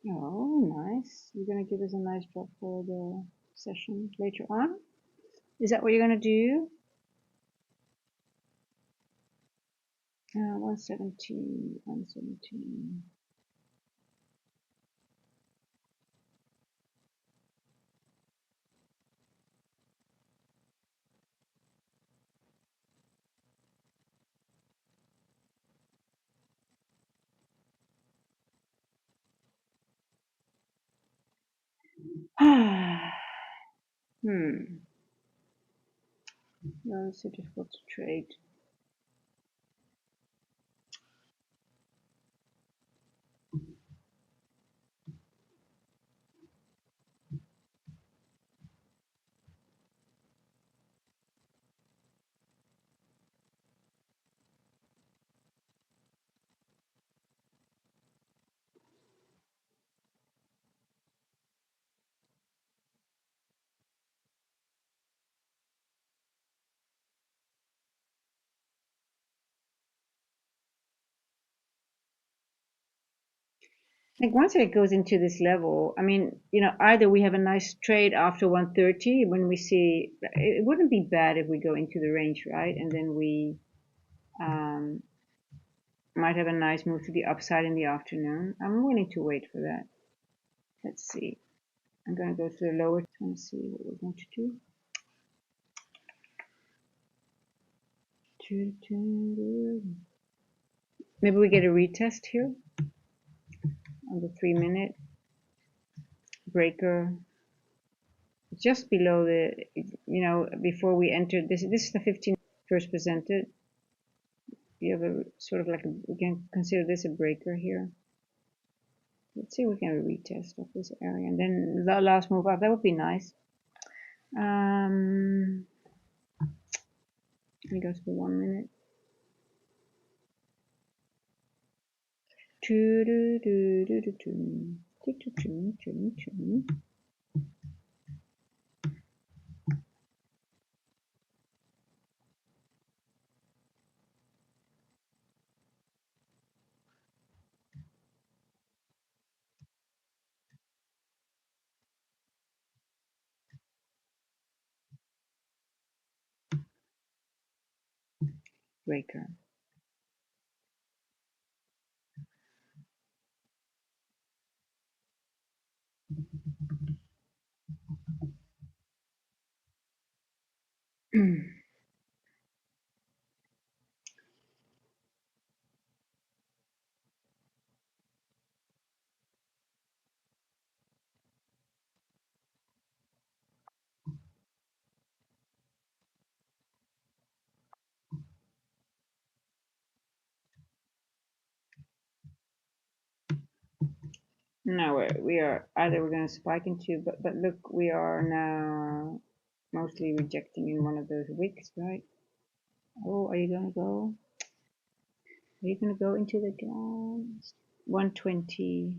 Oh, nice. You're gonna give us a nice drop for the session later on. Is that what you're gonna do? 117, 117. Well, it's so difficult to trade. Like once it goes into this level, I mean, either we have a nice trade after 130 when we see it wouldn't be bad if we go into the range, right? And then we um, might have a nice move to the upside in the afternoon. I'm willing to wait for that. Let's see. I'm going to go to the lower and see what we're going to do. Maybe we get a retest here on the 3-minute breaker just below the, before we entered this. This is the 15 first presented. You have a sort of like we can consider this a breaker here. Let's see if we can retest of this area, and then the last move up. That would be nice. Let me go to the 1 minute. Breaker. Now we are either we're going to spike into, but look, we are now mostly rejecting in one of those wicks, right? Oh, are you going to go? Are you going to go into the gas? 120.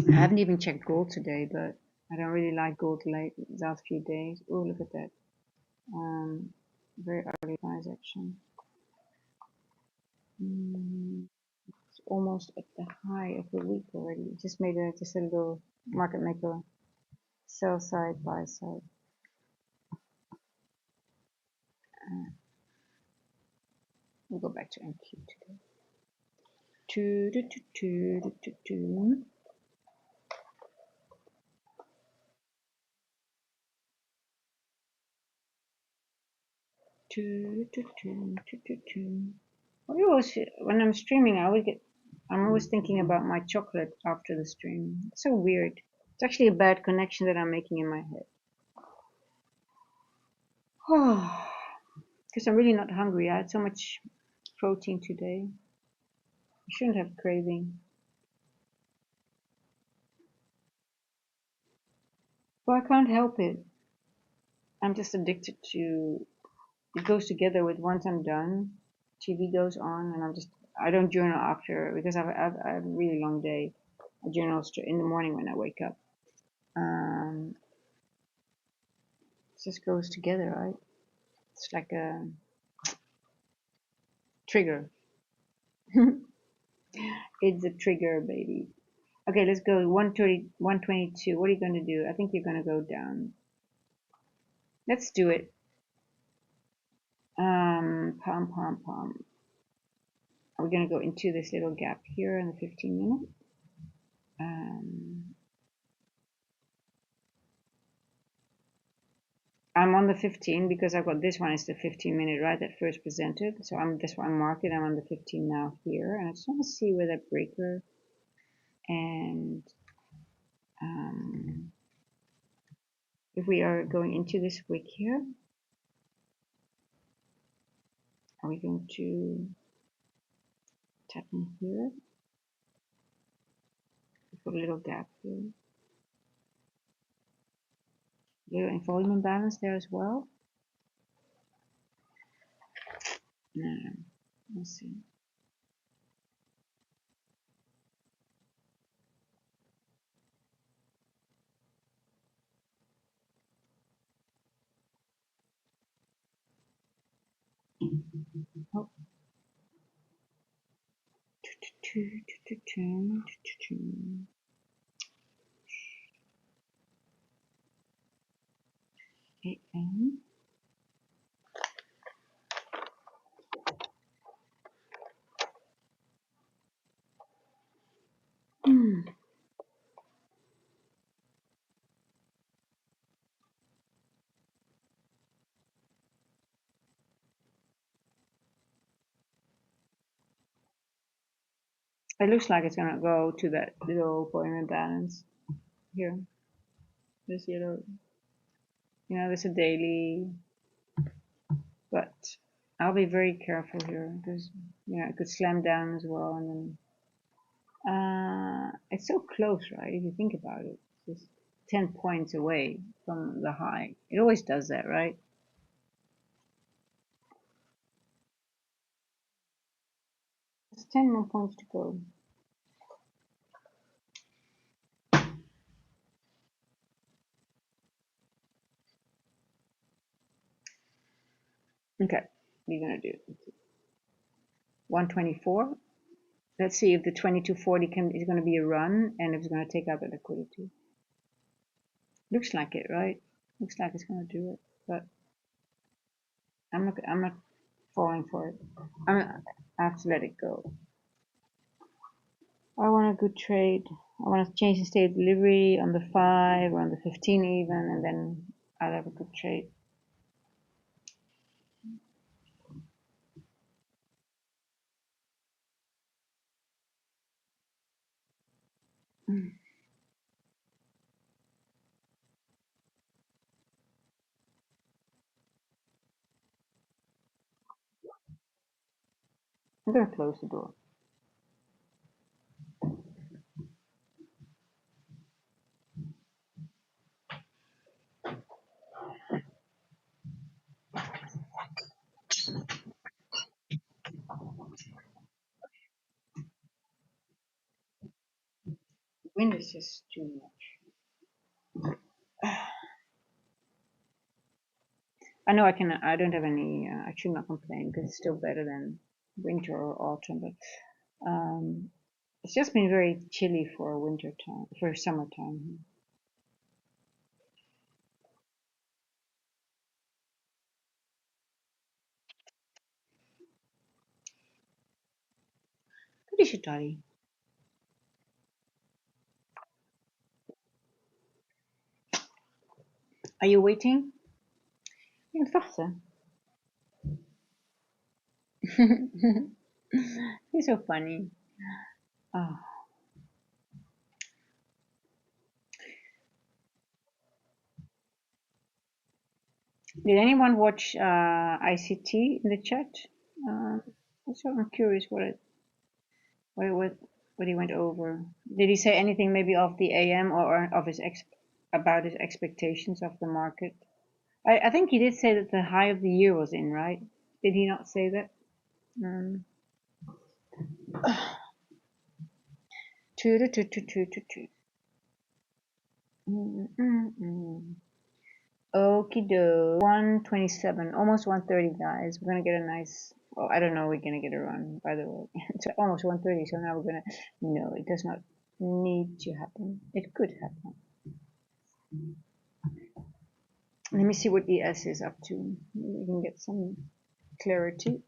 I haven't even checked gold today, but I don't really like gold late last few days. Oh, look at that. Very ugly price action. It's almost at the high of the week already. Just made just a little market maker sell side, buy side. We'll go back to MQ today. Two, two, two, two, two, two, two. Two, two, two, two, two, two. When I'm streaming, I'm always thinking about my chocolate after the stream. It's so weird. It's actually a bad connection that I'm making in my head. Oh, because I'm really not hungry. I had so much protein today. I shouldn't have craving. But I can't help it. I'm just addicted to. It goes together with once I'm done, TV goes on, and I don't journal after because I have a really long day. I journal in the morning when I wake up. It just goes together, right? It's like a trigger. It's a trigger, baby. Okay, let's go 130, 122. What are you going to do? I think you're going to go down. Let's do it. Pom, pom, pom. Are we going to go into this little gap here in the 15 minute? I'm on the 15 because I've got this one is the 15-minute, right, that first presented. So that's why I'm marked it. I'm on the 15 now here. And I just want to see where that breaker and if we are going into this wick here, are we going to tap in here? We've got a little gap here. Little volume imbalance there as well. No, let's see. Oh. AM. It looks like it's gonna go to that little point of balance here. This yellow, there's a daily, but I'll be very careful here because it could slam down as well, and then it's so close, right? If you think about it, it's just 10 points away from the high. It always does that, right? There's 10 more points to go. Okay, what are you gonna do? 124. Let's see if the 2240 is going to be a run and if it's going to take out the liquidity. Looks like it, right? Looks like it's going to do it, but I'm not falling for it. I have to let it go. I want a good trade. I want to change the state of delivery on the 5 or on the 15 even, and then I'll have a good trade. I'm going to close the door. The wind is just too much. I know I don't have any, I should not complain because it's still better than winter or autumn, but it's just been very chilly for winter time, for summertime. What is it, Dolly? Are you waiting? Ik moet wachten. You're so funny. Oh. Did anyone watch ICT in the chat? So I'm curious what he went over. Did he say anything maybe of the AM or of about his expectations of the market? I think he did say that the high of the year was in, right? Did he not say that? Okie doke. 127, almost 130, guys. We're gonna get a nice. Oh, I don't know. We're gonna get a run. By the way, it's almost 130. So now we're gonna. No, it does not need to happen. It could happen. Let me see what ES is up to. We can get some clarity.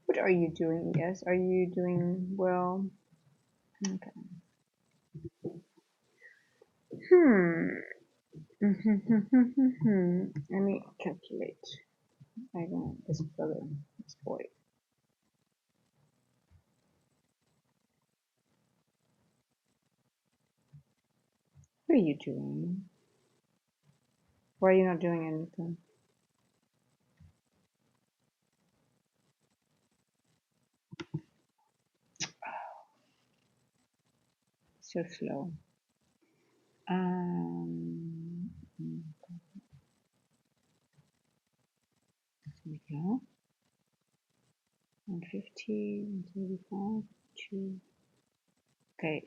What are you doing, ES? Are you doing well? Okay. Let me calculate. I don't. This brother, this boy. What are you doing? Why are you not doing anything? So slow. There we go. 150, 135, 2. Okay.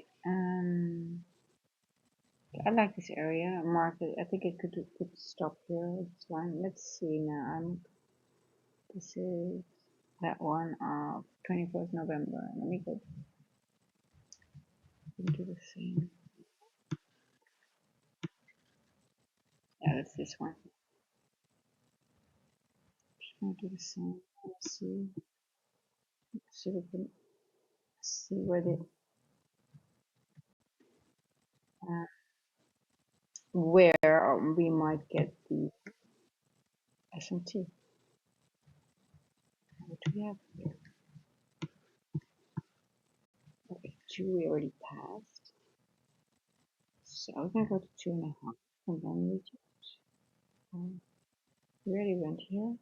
I like this area. Market. I think it could stop here. It's fine. Let's see now. This is that one of 24th November. Let me go into the same. Yeah, that's this one. Just gonna do the same. Let's see. So we can see where where we might get the SMT. What do we have here? 2 we already passed. So we're gonna go to 2.5 and then we just we already went here.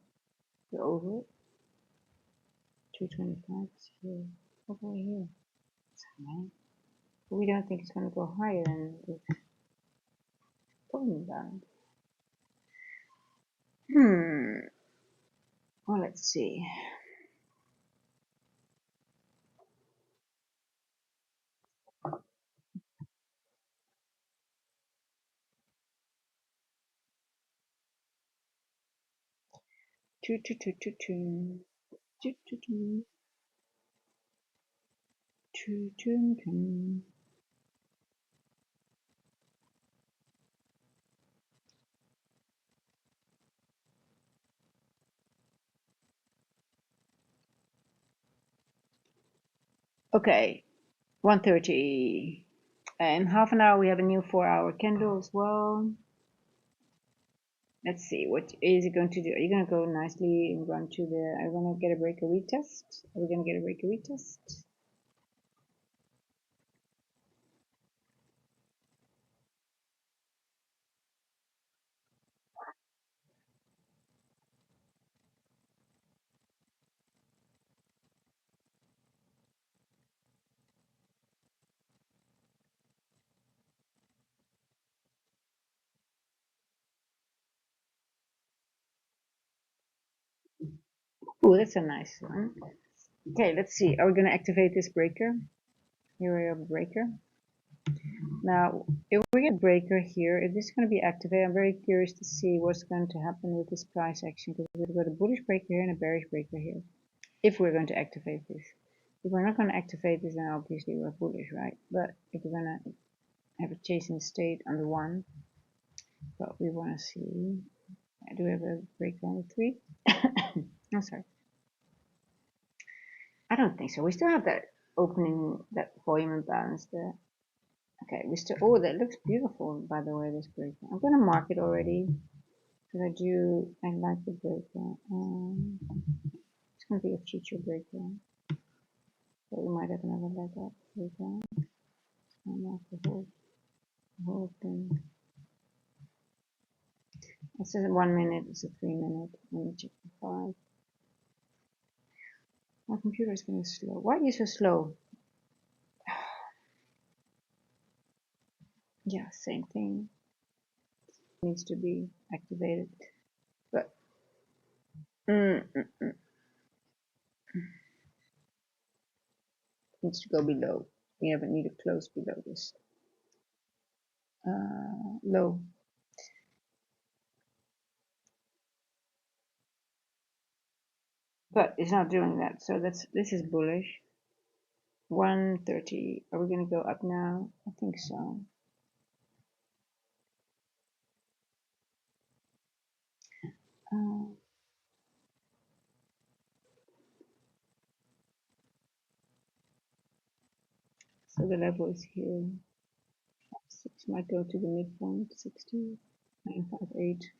We're over it. 225 is here. Over here. It's high. But we don't think it's gonna go higher than this volume band. Well, let's see. Two, two, two, two, two. Two, two, two. Two, two, two. Okay, 1:30. In half an hour we have a new 4-hour candle as well. Let's see, what is it going to do? Are you going to go nicely and run to the, are you going to get a breaker retest? Are we going to get a breaker retest? Oh, that's a nice one. Okay, let's see. Are we going to activate this breaker? Here we have a breaker. Now, if we get a breaker here, if this is going to be activated, I'm very curious to see what's going to happen with this price action, because we've got a bullish breaker here and a bearish breaker here. If we're going to activate this. If we're not going to activate this, then obviously we're bullish, right? But if we're going to have a chasing state on the 1, but we want to see, do we have a breaker on the 3? Oh, sorry. I don't think so. We still have that opening, that volume imbalance there. Okay, we still, oh, that looks beautiful, by the way, this breaker. I'm going to mark it already, because I like the breaker. It's going to be a future breaker. So we might have another leg up breaker. I'll mark the whole thing. This is 1 minute, it's a 3 minute. Let me check the 5. My computer is getting slow. Why are you so slow? Yeah, same thing. Needs to be activated. But needs to go below. We haven't need to close below this low. But it's not doing that. So this is bullish. 130. Are we gonna go up now? I think so. So the level is here. 6 might go to the midpoint. 60. 958.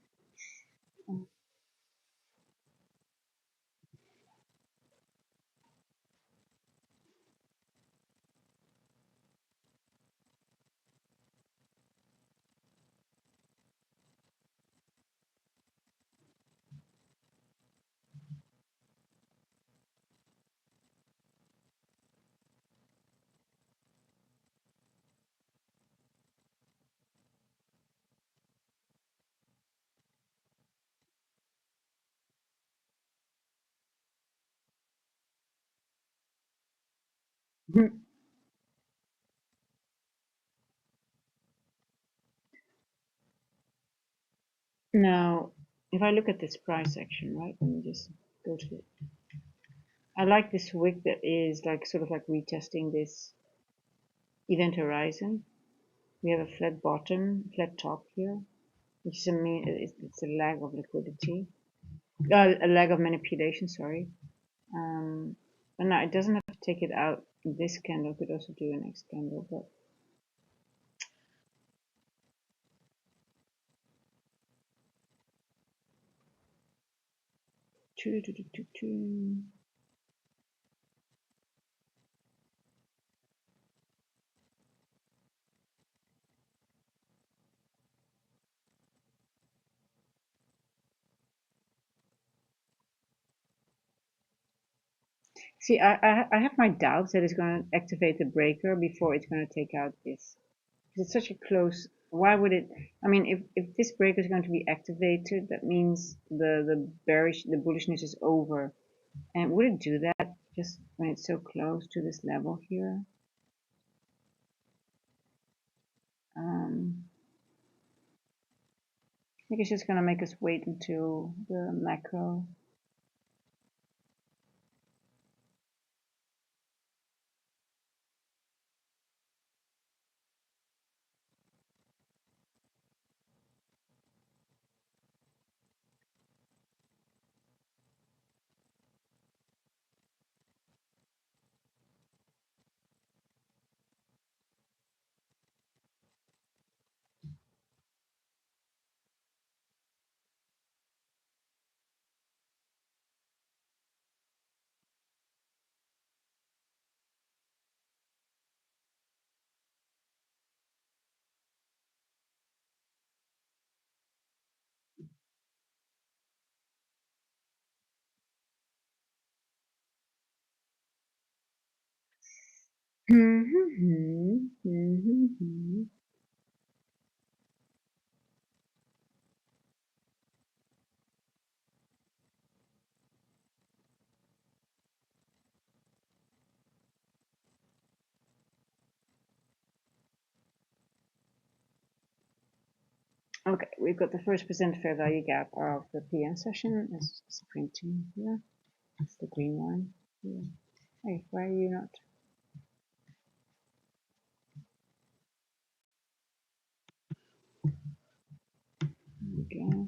Now, if I look at this price action, right, let me just go to it. I like this wick that is like sort of like retesting this event horizon. We have a flat bottom, flat top here, which is it's a lag of liquidity, a lag of manipulation. Sorry. And now it doesn't have to take it out. This candle could also do a next candle, but See, I have my doubts that it's going to activate the breaker before it's going to take out this. It's such a close. Why would it? I mean, if this breaker is going to be activated, that means the bullishness is over. And would it do that just when it's so close to this level here? I think it's just going to make us wait until the macro. Okay, we've got the first percent fair value gap of the PM session. It's printing here. It's the green one. Here. Hey, why are you not? Okay.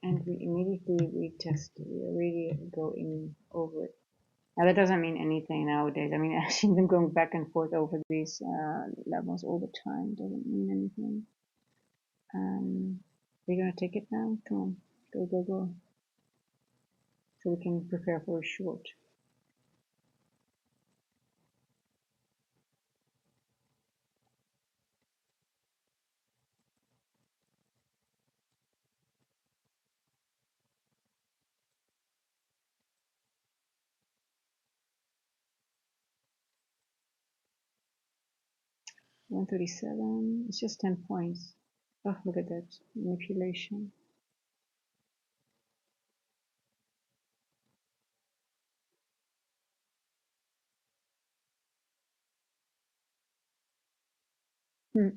And we immediately retest. We already go in over it. Now that doesn't mean anything nowadays. I mean, I've seen them going back and forth over these levels all the time. Doesn't mean anything. We're gonna take it now. Come on, go go go. So we can prepare for a short. $137. It's just 10 points. Oh, look at that manipulation. Hmm.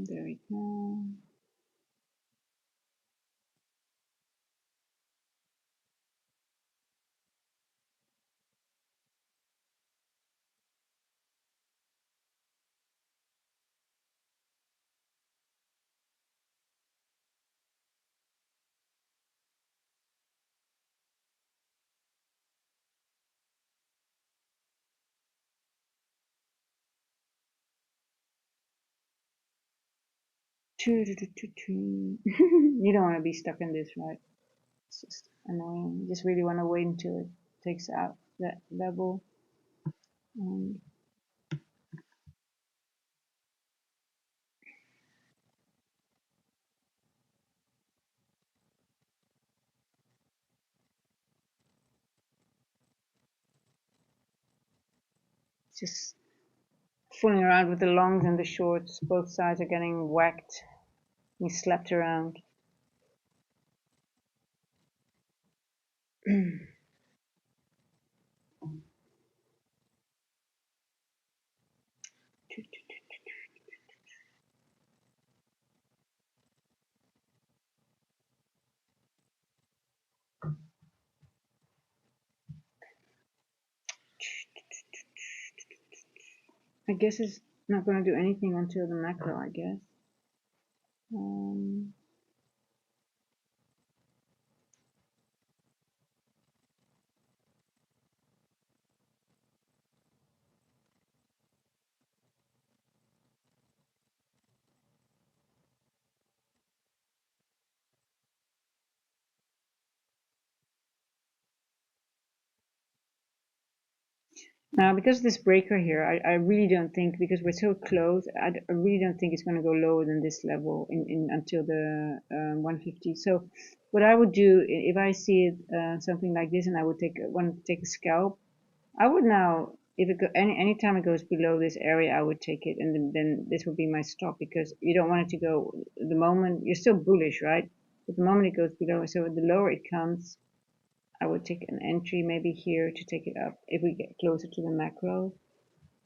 There we go. You don't want to be stuck in this, right? It's just annoying. You just really want to wait until it takes out that level. And just fooling around with the longs and the shorts. Both sides are getting whacked. You slapped around. I guess it's not going to do anything until the macro, I guess. Um, Now, because of this breaker here, I really don't think, because we're so close, I really don't think it's going to go lower than this level in until the 150. So what I would do if I see it, something like this, and I would want to take a scalp, I would now, if it go anytime it goes below this area, I would take it, and then this would be my stop, because you don't want it to go the moment you're still bullish, right? But the moment it goes below, so the lower it comes, I would take an entry maybe here to take it up if we get closer to the macro.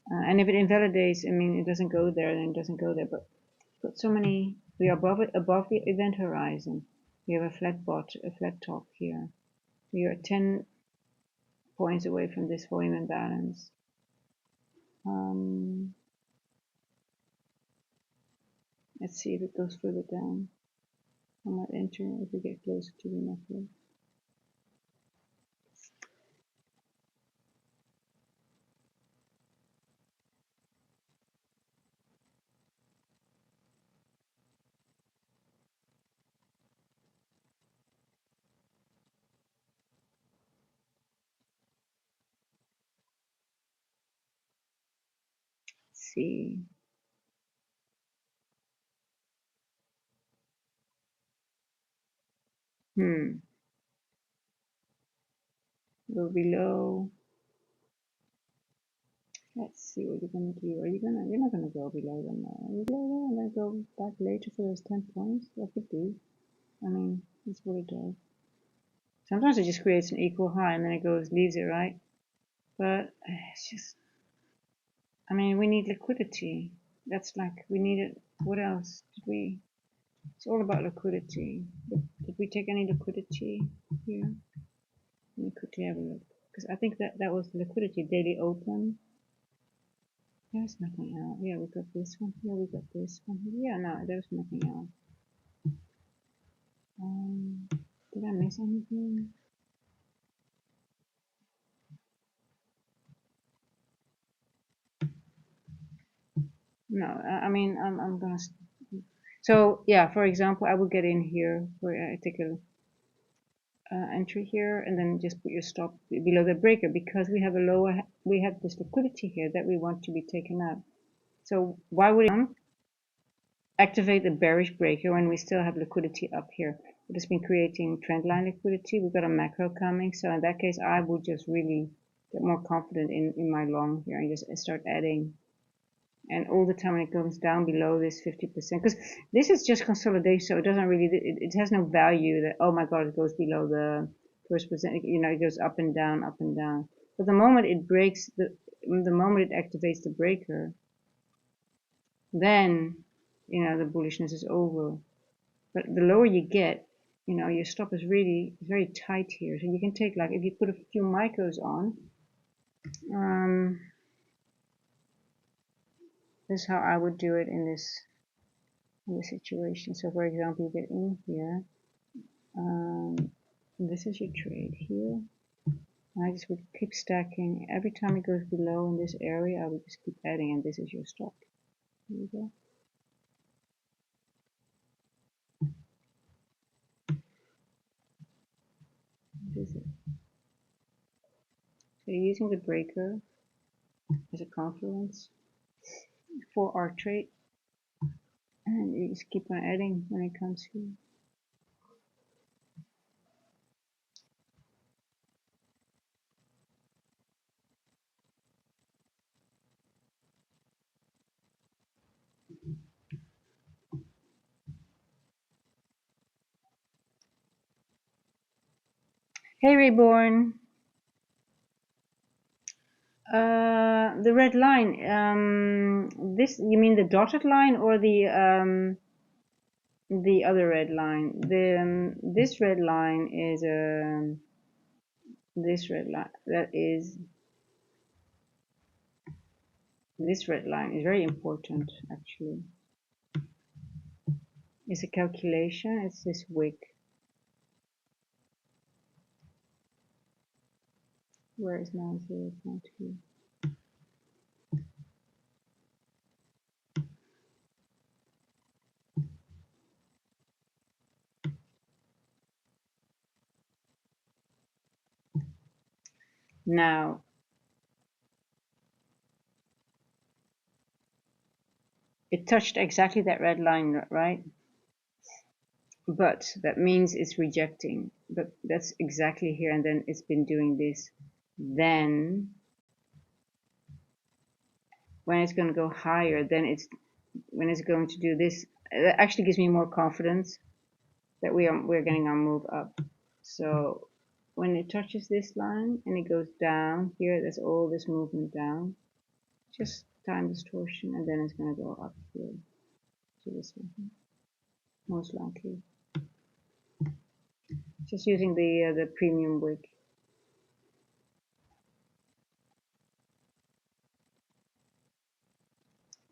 And if it invalidates, I mean, it doesn't go there, then it doesn't go there. But so many, we are above it, above the event horizon. We have a flat top here. We are 10 points away from this volume imbalance. Let's see if it goes further down. I might enter if we get closer to the macro. Let's see. Go below. Let's see what you're gonna do. You're not gonna go below them now. Are you below there and then go back later for those 10 points? That could be. I mean, that's what it does. Sometimes it just creates an equal high and then it goes, leaves it, right? But it's just, I mean, we need liquidity. That's like, we need it. What else did we? It's all about liquidity. Did we take any liquidity here? Let me quickly have a look. Because I think that was the liquidity. Daily open. There's nothing else. Yeah, we got this one here. We got this one here. Yeah, no, there's nothing else. Did I miss anything? No, I mean, I'm gonna. So yeah, for example, I would get in here where I take a entry here, and then just put your stop below the breaker, because we have a lower, we have this liquidity here that we want to be taken out. So why would it activate the bearish breaker when we still have liquidity up here? It has been creating trendline liquidity. We've got a macro coming, so in that case, I would just really get more confident in my long here and just start adding. And all the time when it comes down below this 50%, because this is just consolidation, so it doesn't really, it has no value that, oh my god, it goes below the first percent, you know, it goes up and down, up and down. But the moment it breaks, the moment it activates the breaker, then, you know, the bullishness is over. But the lower you get, you know, your stop is really very tight here. So you can take, like, if you put a few micros on, this is how I would do it in this situation. So for example, you get in here, this is your trade here. I just would keep stacking. Every time it goes below in this area, I would just keep adding, and this is your stop. Here you go. This is it. So you're using the breaker as a confluence for our trade, and you just keep on adding when it comes here. Hey Reborn. The red line. This, you mean the dotted line or the other red line? This red line is this red line. That is, this red line is very important actually. It's a calculation. It's this wick. Where is now 0.2? Now, It touched exactly that red line, right? But that means it's rejecting. But that's exactly here, and then it's been doing this. Then when it's going to go higher, then when it's going to do this, it actually gives me more confidence that we're getting our move up. So when it touches this line and it goes down here, there's all this movement down, just time distortion, and then it's going to go up here to this one, most likely. Just using the premium wick.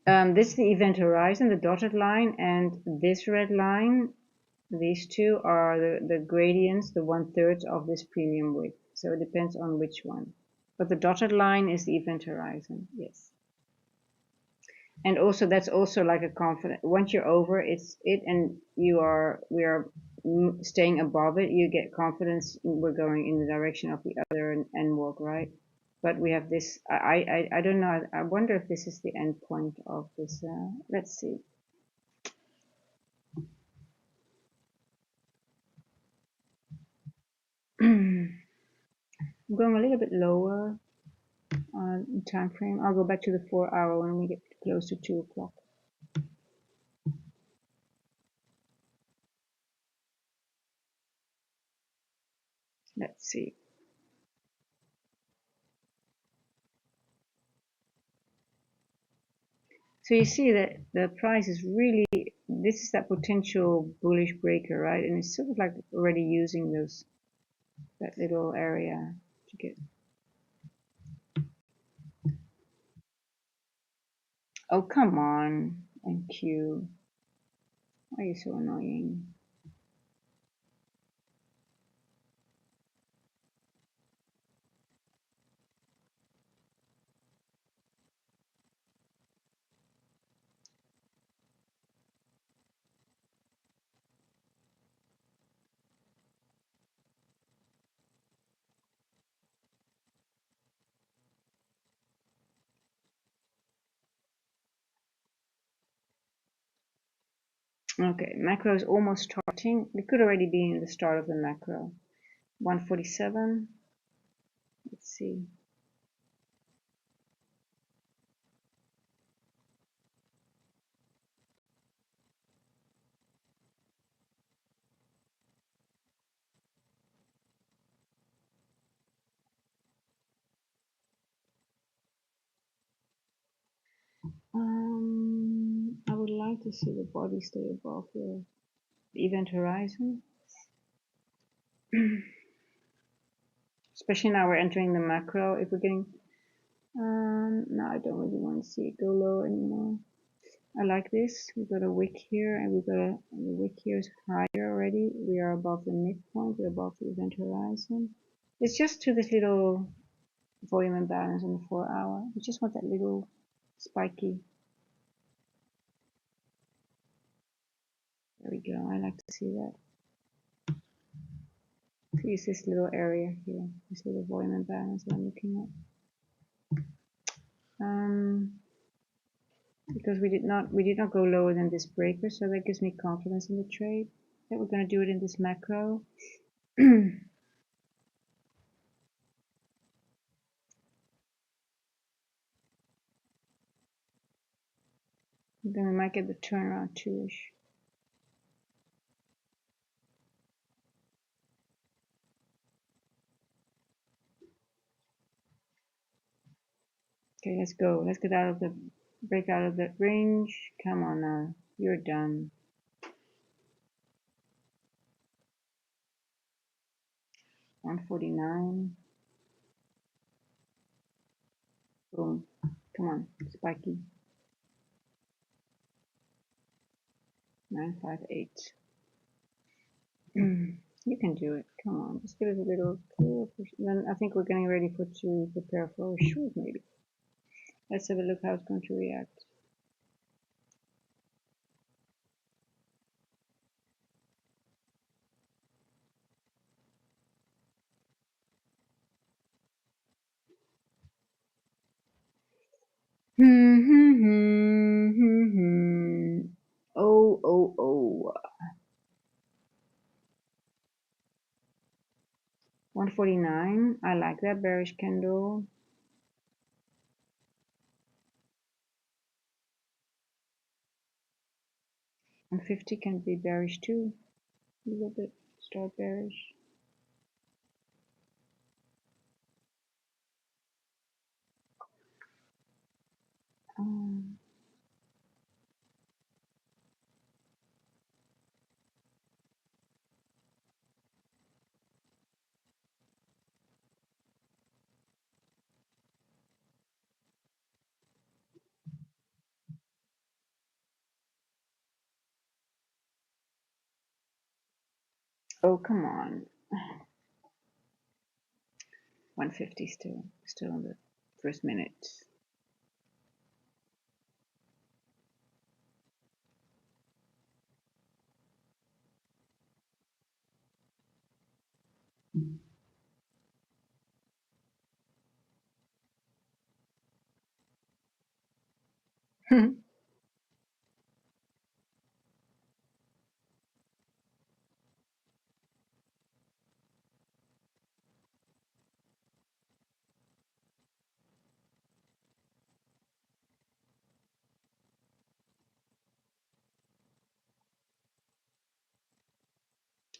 This is the event horizon, the dotted line, and this red line. These two are the gradients, the 1/3 of this premium wick. So it depends on which one. But the dotted line is the event horizon, yes. And also that's also like a confident. Once you're over and we are staying above it, you get confidence. We're going in the direction of the other end walk, right? But we have this. I don't know. I wonder if this is the end point of this. Let's see. I'm going a little bit lower in time frame. I'll go back to the 4-hour when we get close to 2 o'clock. Let's see. So you see that the price is really, this is that potential bullish breaker, right? And it's sort of like already using that little area to get. Oh, come on, NQ. Why are you so annoying? Okay, macro is almost starting. We could already be in the start of the macro. 147. Let's see. I would like to see the body stay above the event horizon. Especially now we're entering the macro. If we're getting, no, I don't really want to see it go low anymore. I like this. We've got a wick here, and the wick here is higher already. We are above the midpoint. We're above the event horizon. It's just to this little volume imbalance on the 4-hour. We just want that little spiky. There we go. I like to see that. So use this little area here, this little volume imbalance that I'm looking at. Because we did not go lower than this breaker, so that gives me confidence in the trade that we're going to do it in this macro. Then we might get the turnaround too-ish. Okay, let's go. Let's get out of the break out of that range. Come on now, you're done. 149. Boom. Come on, spiky. 958. You can do it. Come on, just give it a little clear push. Then I think we're getting ready to prepare for a short maybe. Let's have a look how it's going to react. 149. I like that bearish candle. And 50 can be bearish too. A little bit. Start bearish. Um, oh, come on. 150 still in the first minute.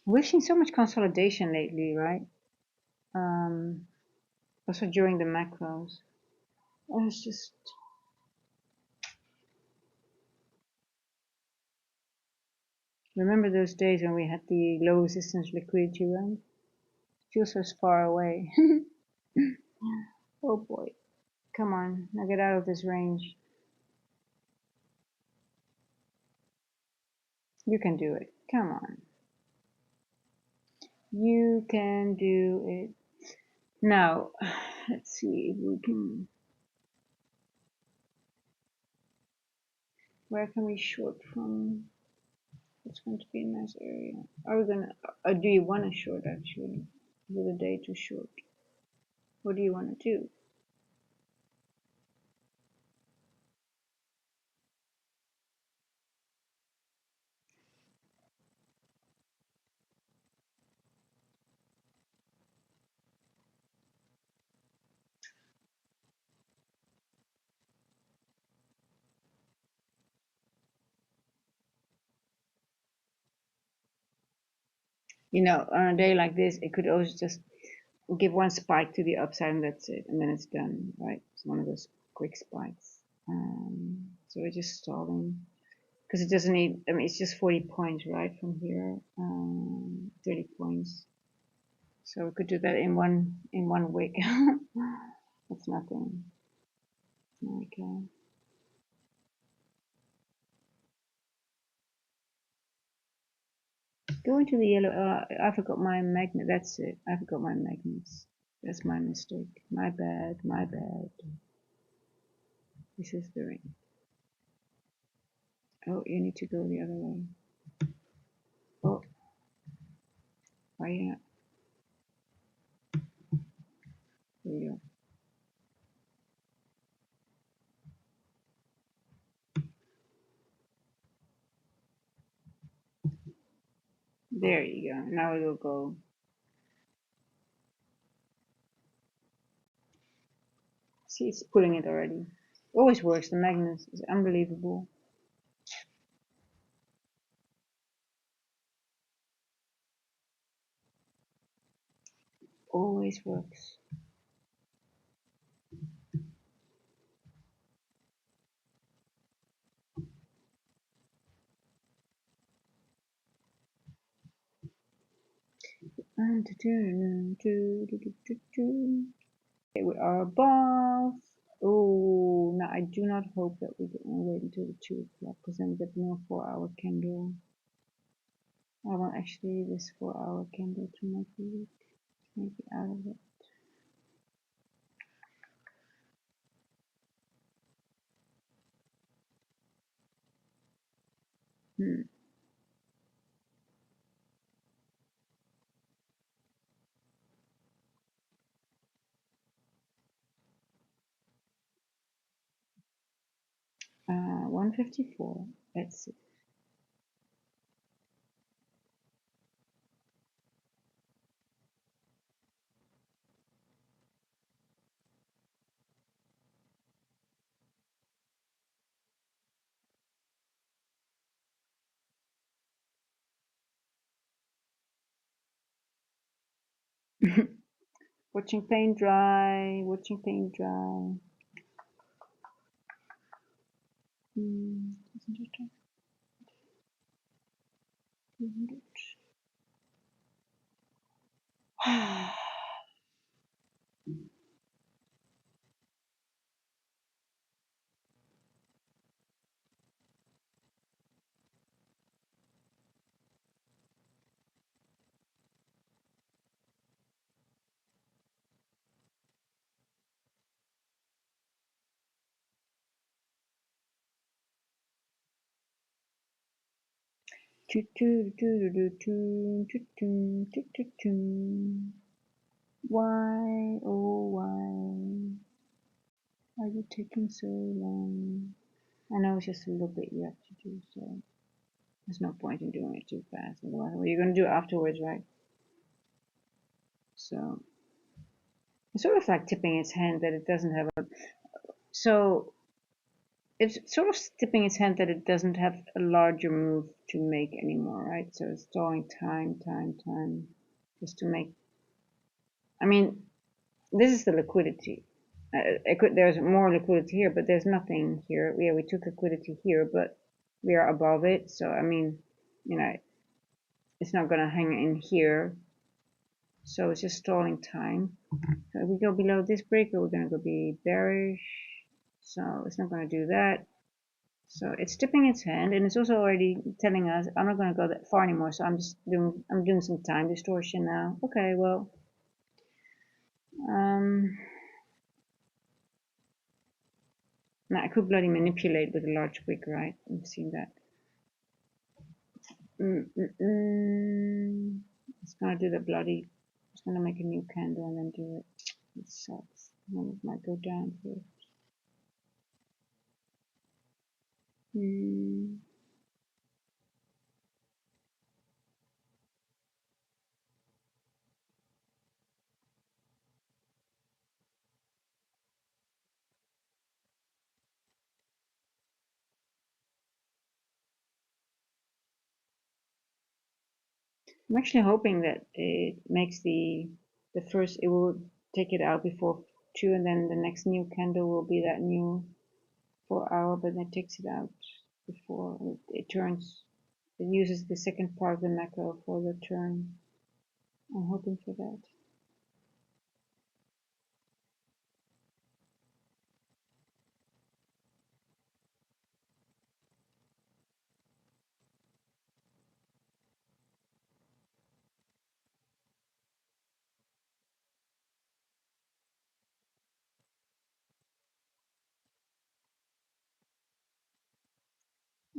We've seen so much consolidation lately, right? Also during the macros. And it's just remember those days when we had the low resistance liquidity round? Feels so far away. Oh boy. Come on, now get out of this range. You can do it. Come on. You can do it. Now, let's see if we can. Where can we short from? It's going to be a nice area. Are we gonna? Do you want to short actually? Is it a day to short? What do you want to do? You know, on a day like this, it could also just give one spike to the upside and that's it, and then it's done, right? It's one of those quick spikes. So we're just stalling because it doesn't need. I mean, it's just 40 points, right, from here. 30 points. So we could do that in one week. That's nothing. Okay. Go into the yellow. I forgot my magnet. That's it. I forgot my magnets. That's my mistake. My bad. My bad. This is the ring. Oh, you need to go the other way. Oh, why not? There you go. There you go. Now it will go. See, it's pulling it already. Always works. The magnet is unbelievable. Always works. And okay, we are above. Oh, now I do not hope that we can wait until the 2 o'clock because then we get more 4-hour candle. I want actually this 4-hour candle to make it out of it. Hmm. Uh, 154. Let's see. Watching paint dry, watching paint dry. Isn't it? 200. Why, oh why are you taking so long? I know it's just a little bit you have to do, so there's no point in doing it too fast. Otherwise, what you're going to do afterwards, right? So it's sort of like tipping its hand that it doesn't have a. So it's sort of tipping its hand that it doesn't have a larger move to make anymore, right? So it's stalling time, just to make. I mean, this is the liquidity. There's more liquidity here, but there's nothing here. Yeah, we took liquidity here, but we are above it. So I mean, you know, it's not going to hang in here. So it's just stalling time. So if we go below this breaker, we're going to go be bearish. So it's not going to do that. So it's tipping its hand, and it's also already telling us I'm not going to go that far anymore. So I'm doing some time distortion now. Okay, well, now I could bloody manipulate with a large wick, right? I've seen that. It's gonna do the bloody. It's gonna make a new candle and then do it. It sucks. It might go down here. I'm actually hoping that it makes the first. It will take it out before 2, and then the next new candle will be that new 4-hour, but then it takes it out before it turns. It uses the second part of the macro for the turn. I'm hoping for that.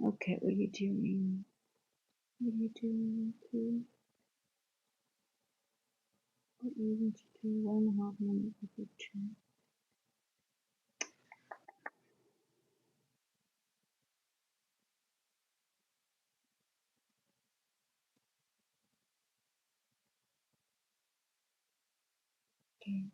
Okay, what are you doing? What are you doing? What are you going to do? 1.5 minutes before 2. Okay.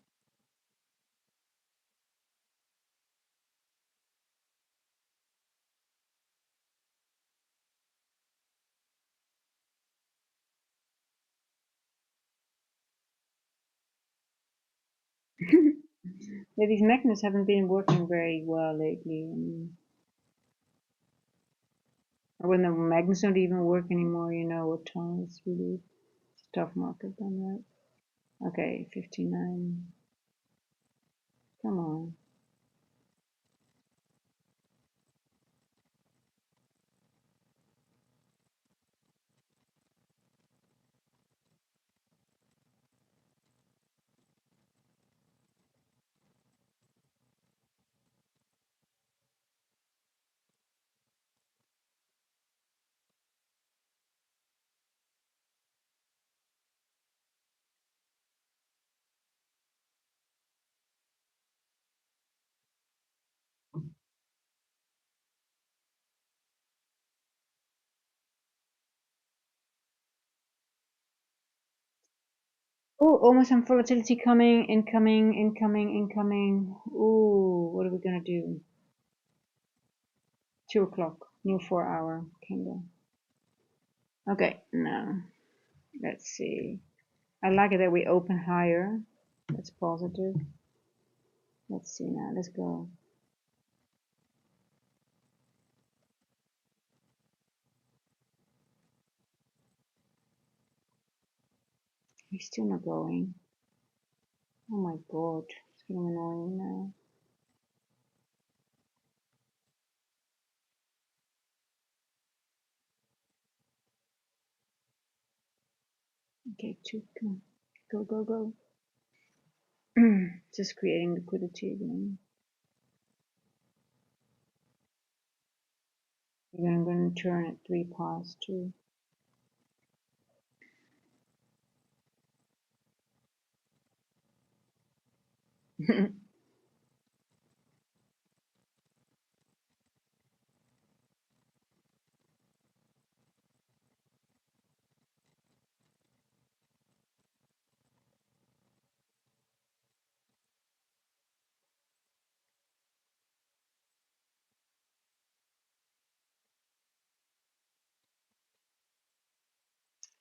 Yeah, these magnets haven't been working very well lately. Or when the magnets don't even work anymore, you know what time it's really a tough market then, right? Okay, 59. Come on. Oh, almost some volatility coming, incoming. Ooh, what are we gonna do? 2 o'clock, new 4-hour candle. Okay, now let's see. I like it that we open higher. That's positive. Let's see now. Let's go. He's still not going. Oh my god. It's getting annoying now. Okay, two. Come on. Go, go, go. Just creating liquidity again. Then I'm going to turn at 3 past 2.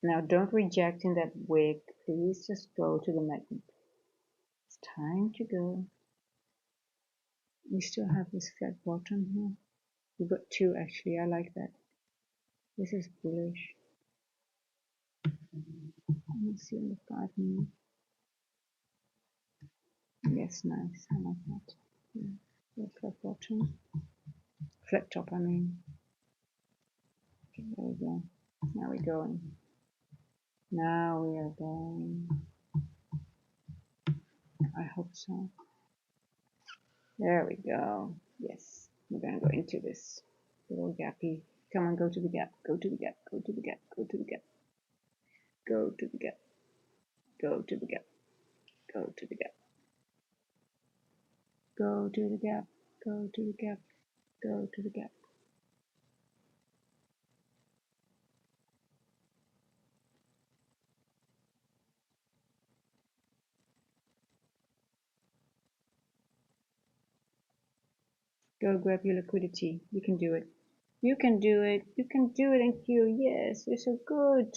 Now don't reject in that wick. Please just go to the magnet. It's time to go. We still have this flat bottom here. We got 2 actually. I like that. This is bullish. Let's see on the 5 minute. Yes, nice. I like that. Yeah. Flat bottom. Flat top, I mean. Okay, there we go. Now we're going. Now we are going. I hope so. There we go. Yes. We're gonna go into this little gappy. Come on, go to the gap. Go to the gap. Go to the gap. Go to the gap. Go to the gap. Go to the gap. Go to the gap. Go to the gap. Go to the gap. Go to the gap. Go grab your liquidity. You can do it. You can do it. You can do it, NQ. Yes, you're so good.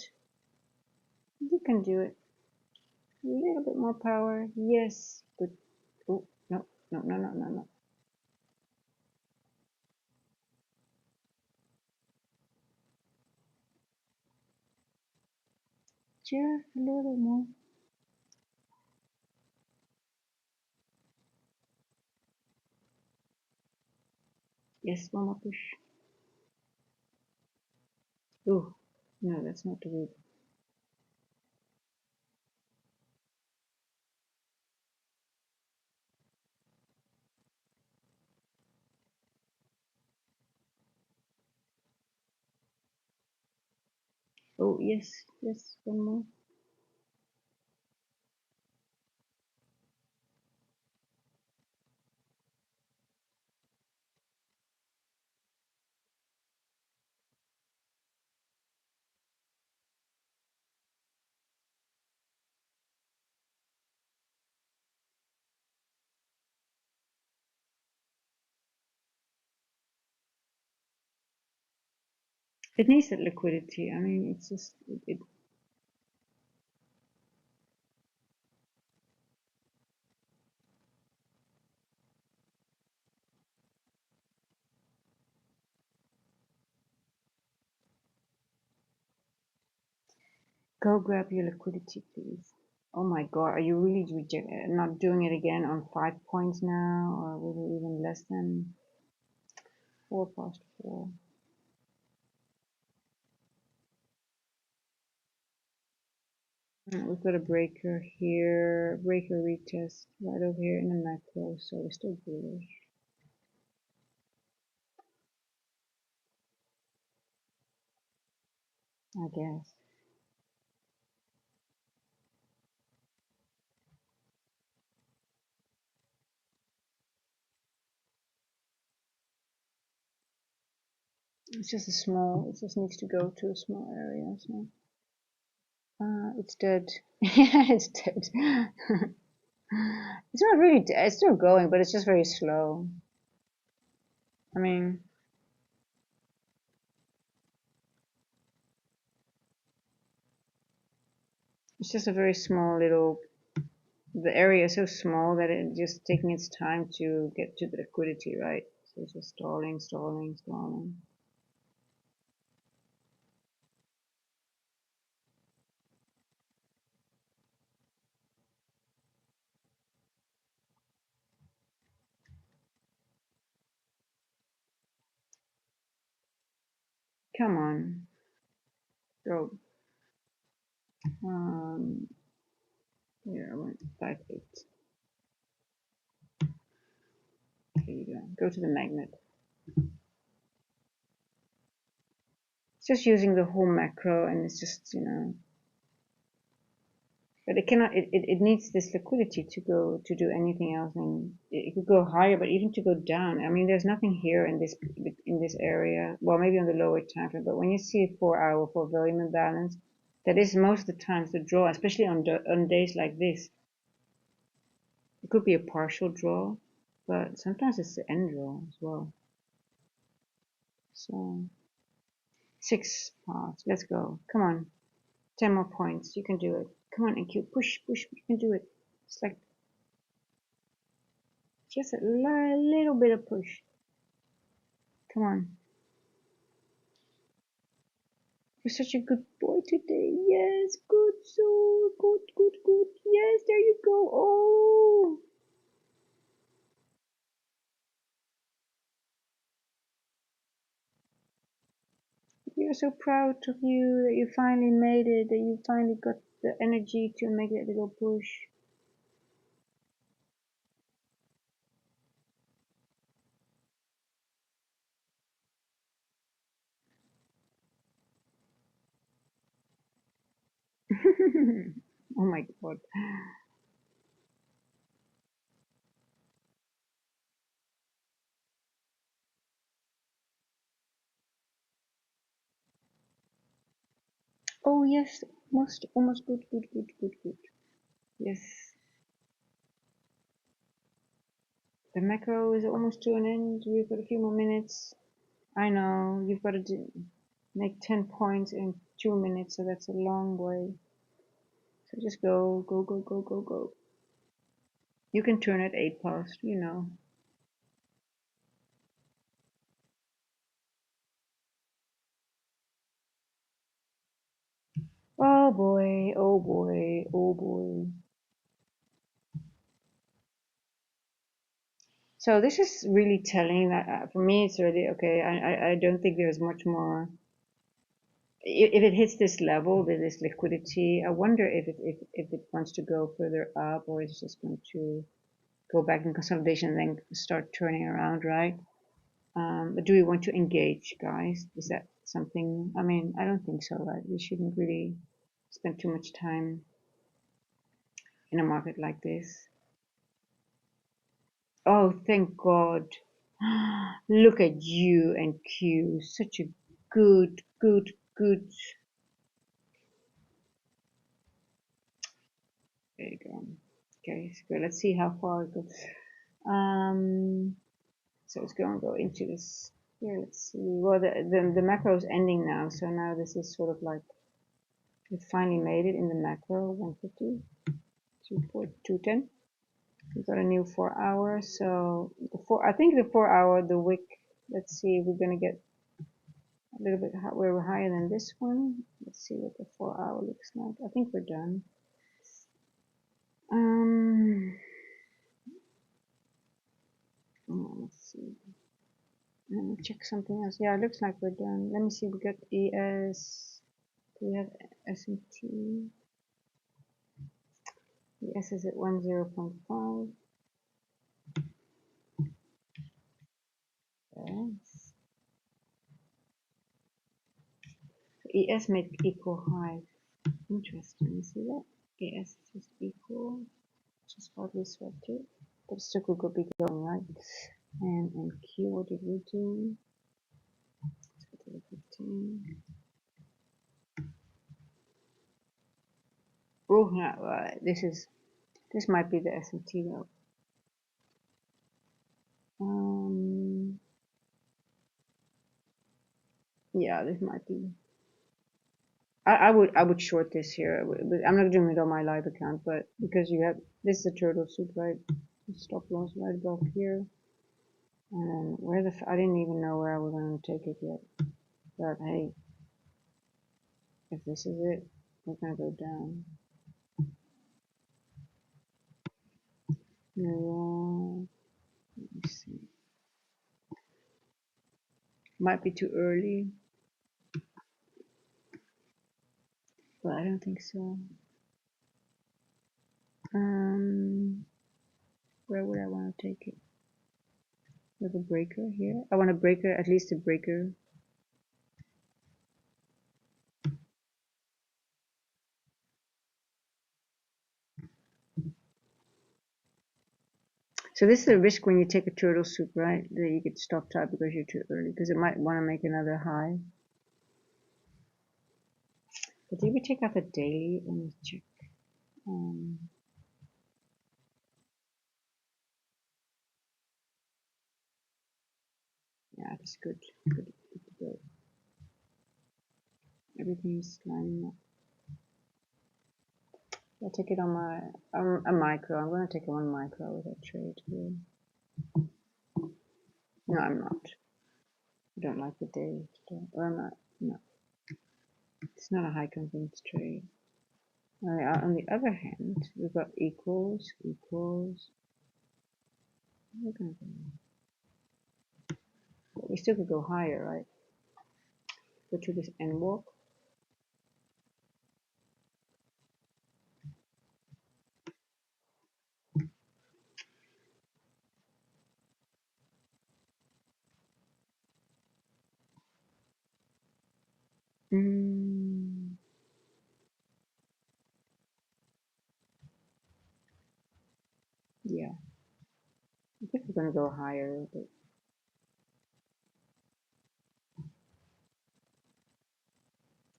You can do it. A little bit more power. Yes. Good. Oh, no, no, no, no, no, no. Just a little more. Yes, one more push. Oh, no, that's not the root. Oh, yes, yes, one more. It needs that liquidity. I mean, it's just, go grab your liquidity, please. Oh my god, are you really not doing it again on 5 points now? Or will it even less than 4 past 4? We've got a breaker here, breaker retest right over here in the macro, so we're still bullish. I guess. It's just a small, it just needs to go to a small area, so. It's dead. Yeah, it's dead. It's not really dead, it's still going, but it's just very slow. I mean, It's just a very small little, the area is so small that it's just taking its time to get to the liquidity, right? So it's just stalling, stalling, stalling. Come on, go. Here I went 5-8. There you go. Go to the magnet. It's just using the whole macro, and it's just, but it cannot. It needs this liquidity to go to do anything else, and it could go higher, but even to go down. I mean, there's nothing here in this area. Well, maybe on the lower time frame, but when you see a 4 hour for volume imbalance, that is most of the times the draw, especially on days like this. It could be a partial draw, but sometimes it's the end draw as well. So 6 parts. Let's go. Come on. 10 more points. You can do it. Come on, NQ. Push, push. You can do it. It's like just a little bit of push. Come on. You're such a good boy today. Yes, good, so good, good, good. Yes, there you go. Oh, we are so proud of you that you finally made it, that you finally got the energy to make that little push. Oh my god. Oh yes, almost good, good, good, good, good. Yes. The macro is almost to an end. We've got a few more minutes. I know, you've got to make 10 points in 2 minutes, so that's a long way. So just go, go, go, go, go, go. You can turn at 8 past. Oh boy, oh boy, oh boy. So this is really telling that for me it's really okay. I don't think there's much more. If it hits this level, this liquidity, I wonder if it wants to go further up or it's just going to go back in consolidation and then start turning around, right? But do we want to engage, guys? Is that something? I mean, I don't think so, right? We shouldn't really spend too much time in a market like this. Oh, thank God. Look at you and Q. Such a good, good, good. There you go. Okay, so let's see how far it goes. So it's going to go into this. Here, let's see. Well, the macro is ending now, so now this is sort of like we finally made it in the macro 150, 210. We've got a new 4 hour. So I think the 4 hour, the wick. Let's see if we're gonna get a little bit we're higher than this one. Let's see what the 4 hour looks like. I think we're done. Let's see. Let me check something else. Yeah, it looks like we're done. Let me see. We got ES. Do we have S&T? ES is at 10.5. Yes. ES made equal high. Interesting. You see that? ES is just equal. Just hardly swept it. But still could be going right. And Q, what did we do? 15. Oh, no, this might be the S&T though. Yeah, this might be. I would short this here. I'm not doing it on my live account, but because you have this is a turtle soup, right? Stop loss right above here, and then where the I didn't even know where I was going to take it yet. But hey, if this is it, we're gonna go down. No, let me see. Might be too early, but I don't think so. Where would I want to take it? With a breaker here. I want a breaker, at least a breaker. So this is a risk when you take a turtle soup, right? That you get stopped out because you're too early, because it might want to make another high. But did we take out the daily? Let me check. Yeah, that's good. Good to go. Everything's lining up. I'll take it on my a micro. I'm going to take it on micro with that trade here. No, I'm not. I don't like the daily today. Or I'm not. No, it's not a high confidence trade. On the other hand, we've got equals, equals. We're gonna go. But we still could go higher, right? Go to this end walk. Yeah, I think we're gonna go higher, but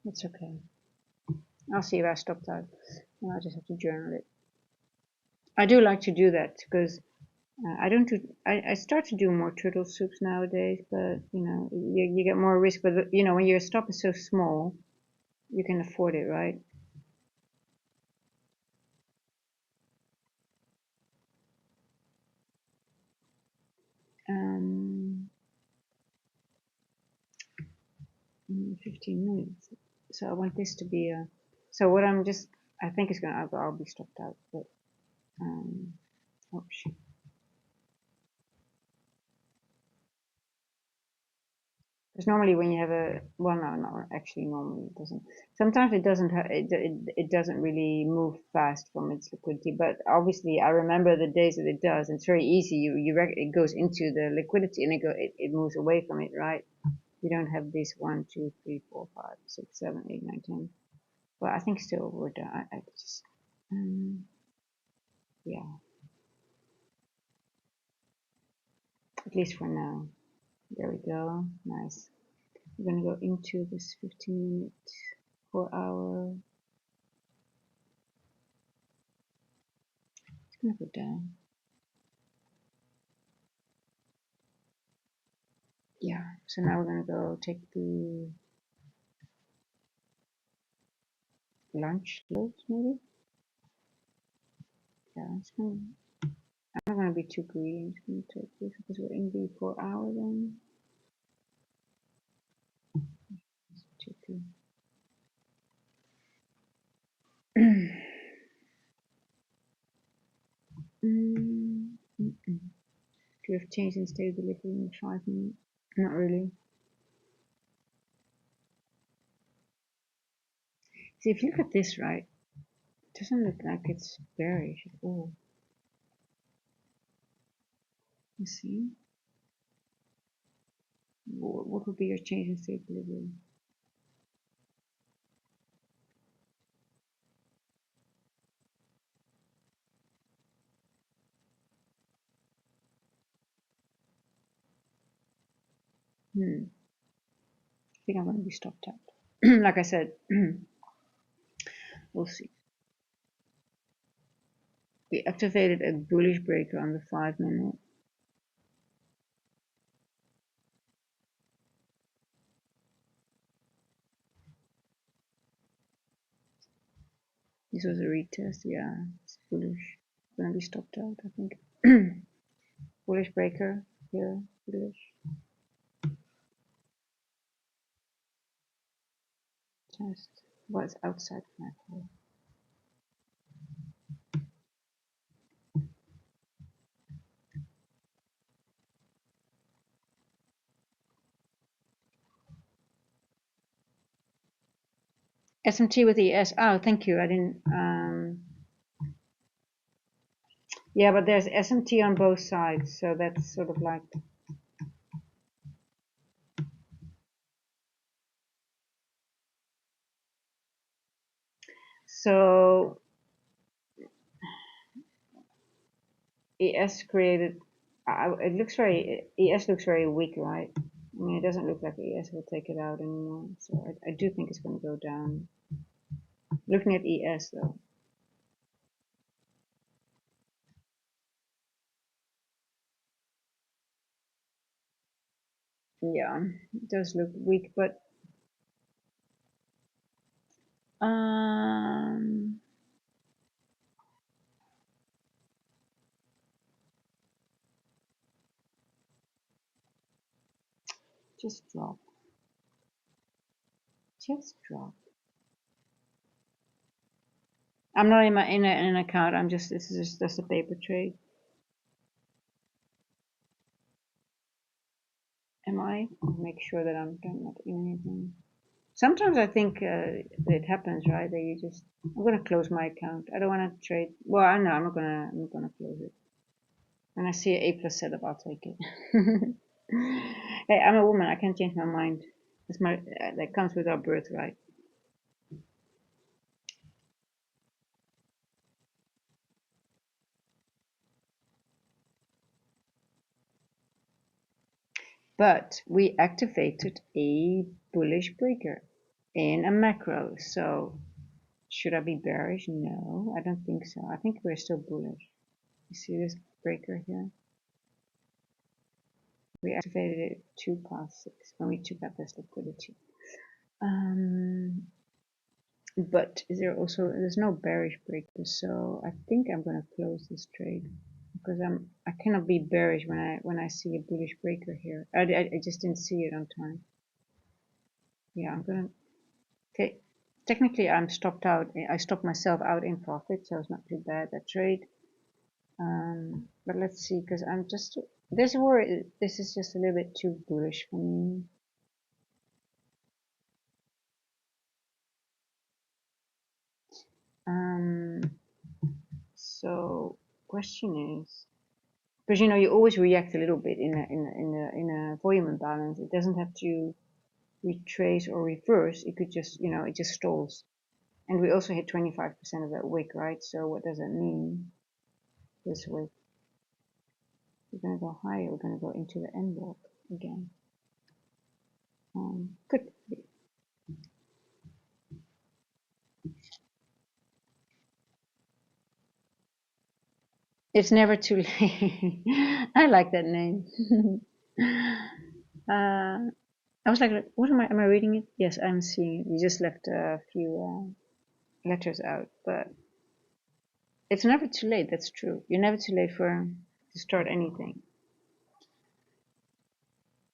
it's okay. I'll see if I stopped out, and I'll just have to journal it. I do like to do that because I don't do. I start to do more turtle soups nowadays, but you know, you get more risk. But you know, when your stop is so small, you can afford it, right? Um, 15 minutes. So I want this to be a. So what I'm just, I think it's gonna. I'll be stopped out, but oh shit. Because normally when you have a, well, no, not actually normally it doesn't. Sometimes it doesn't, it doesn't really move fast from its liquidity, but obviously I remember the days that it does. It's very easy. It goes into the liquidity and it moves away from it, right? You don't have this 1, 2, 3, 4, 5, 6, 7, 8, 9, 10. But I think still we're done. I just, yeah, at least for now. There we go. Nice. We're gonna go into this 15-minute, 4-hour. It's gonna go down. Yeah, so now we're gonna go take the lunch loads maybe. Yeah, I'm not gonna be too greedy. I'm just gonna take this because we're in the 4-hour then. Do you have change in state of delivery in 5 minutes? Not really. See, if you look at this, right, it doesn't look like it's bearish at all. You see? What would be your change in state of delivery? I think I'm gonna be stopped out. Like I said, we'll see. We activated a bullish breaker on the 5-minute. This was a retest. Yeah, it's bullish. It's gonna be stopped out, I think. Bullish breaker here. Bullish. Just was outside macro. SMT with ES. Oh, thank you. I didn't. Yeah, but there's SMT on both sides, so that's sort of like. So ES created. It looks very. ES looks very weak, right? I mean, it doesn't look like ES will take it out anymore. So I do think it's going to go down. Looking at ES though. Yeah, it does look weak, but just drop. Just drop. I'm not in an account. I'm just this is just a paper trade. Am I? I'll make sure that I'm not in anything. Sometimes I think it happens, right? That you just I'm gonna close my account. I don't want to trade. Well, I know I'm not gonna close it. When I see an A plus setup, I'll take it. Hey, I'm a woman. I can't change my mind. It's my that comes with our birthright. But we activated a bullish breaker in a macro. So should I be bearish? No, I don't think so. I think we're still bullish. You see this breaker here? We activated it 2 past 6 when we took out this liquidity. But is there also there's no bearish breaker, so I think I'm gonna close this trade because I cannot be bearish when I see a bullish breaker here. I just didn't see it on time. Yeah, I'm gonna okay. Technically, I'm stopped out. I stopped myself out in profit, so it's not too bad that trade. But let's see, because I'm just this worry. This is just a little bit too bullish for me. So question is, because you know you always react a little bit in a volume imbalance. It doesn't have to retrace or reverse. It could just it just stalls. And we also hit 25% of that wick, right? So what does that mean? This wick. We're gonna go higher. We're gonna go into the end block again. Could be. It's never too late. I like that name. I was like, what am I reading it? Yes, I'm seeing it. You just left a few letters out, but it's never too late. That's true. You're never too late to start anything.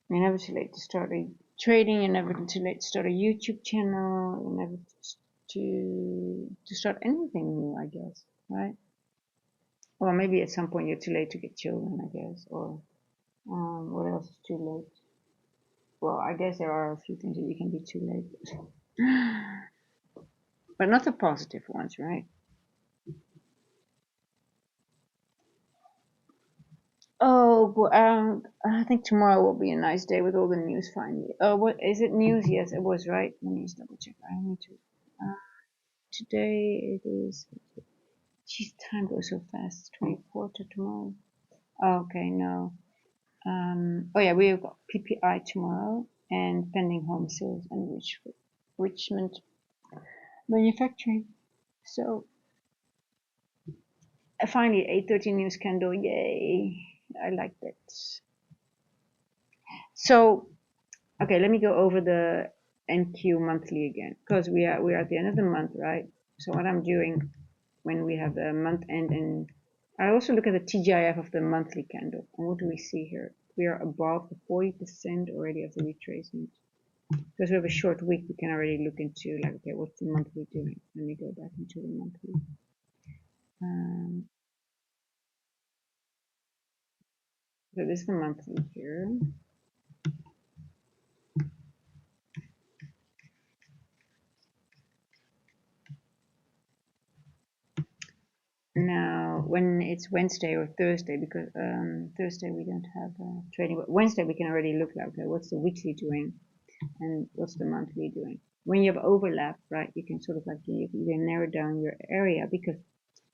You're never too late to start trading. You're never too late to start a YouTube channel. You're never to start anything new, I guess, right? Or maybe at some point you're too late to get children, I guess. Or what else is too late? Well, I guess there are a few things that you can be too late, but not the positive ones, right? Oh, well, I think tomorrow will be a nice day with all the news finally. Oh, what is it? News? Yes, it was right. Let me just double check. I need to. Today it is. Geez, time goes so fast. 24 to tomorrow. Okay, no. Oh yeah, we've got PPI tomorrow and pending home sales and Richmond manufacturing. So finally, 8:30 news candle. Yay! I like that. So okay, let me go over the NQ monthly again because we are at the end of the month, right? So what I'm doing when we have the month end, and I also look at the TGIF of the monthly candle. And what do we see here? We are above the 40% already of the retracement. Because we have a short week, we can already look into like, okay, what's the monthly doing? Let me go back into the monthly. So this is the monthly here. Now, when it's Wednesday or Thursday, because Thursday we don't have trading, but Wednesday we can already look like, okay, what's the weekly doing and what's the monthly doing? When you have overlap, right, you can sort of like, you can narrow down your area because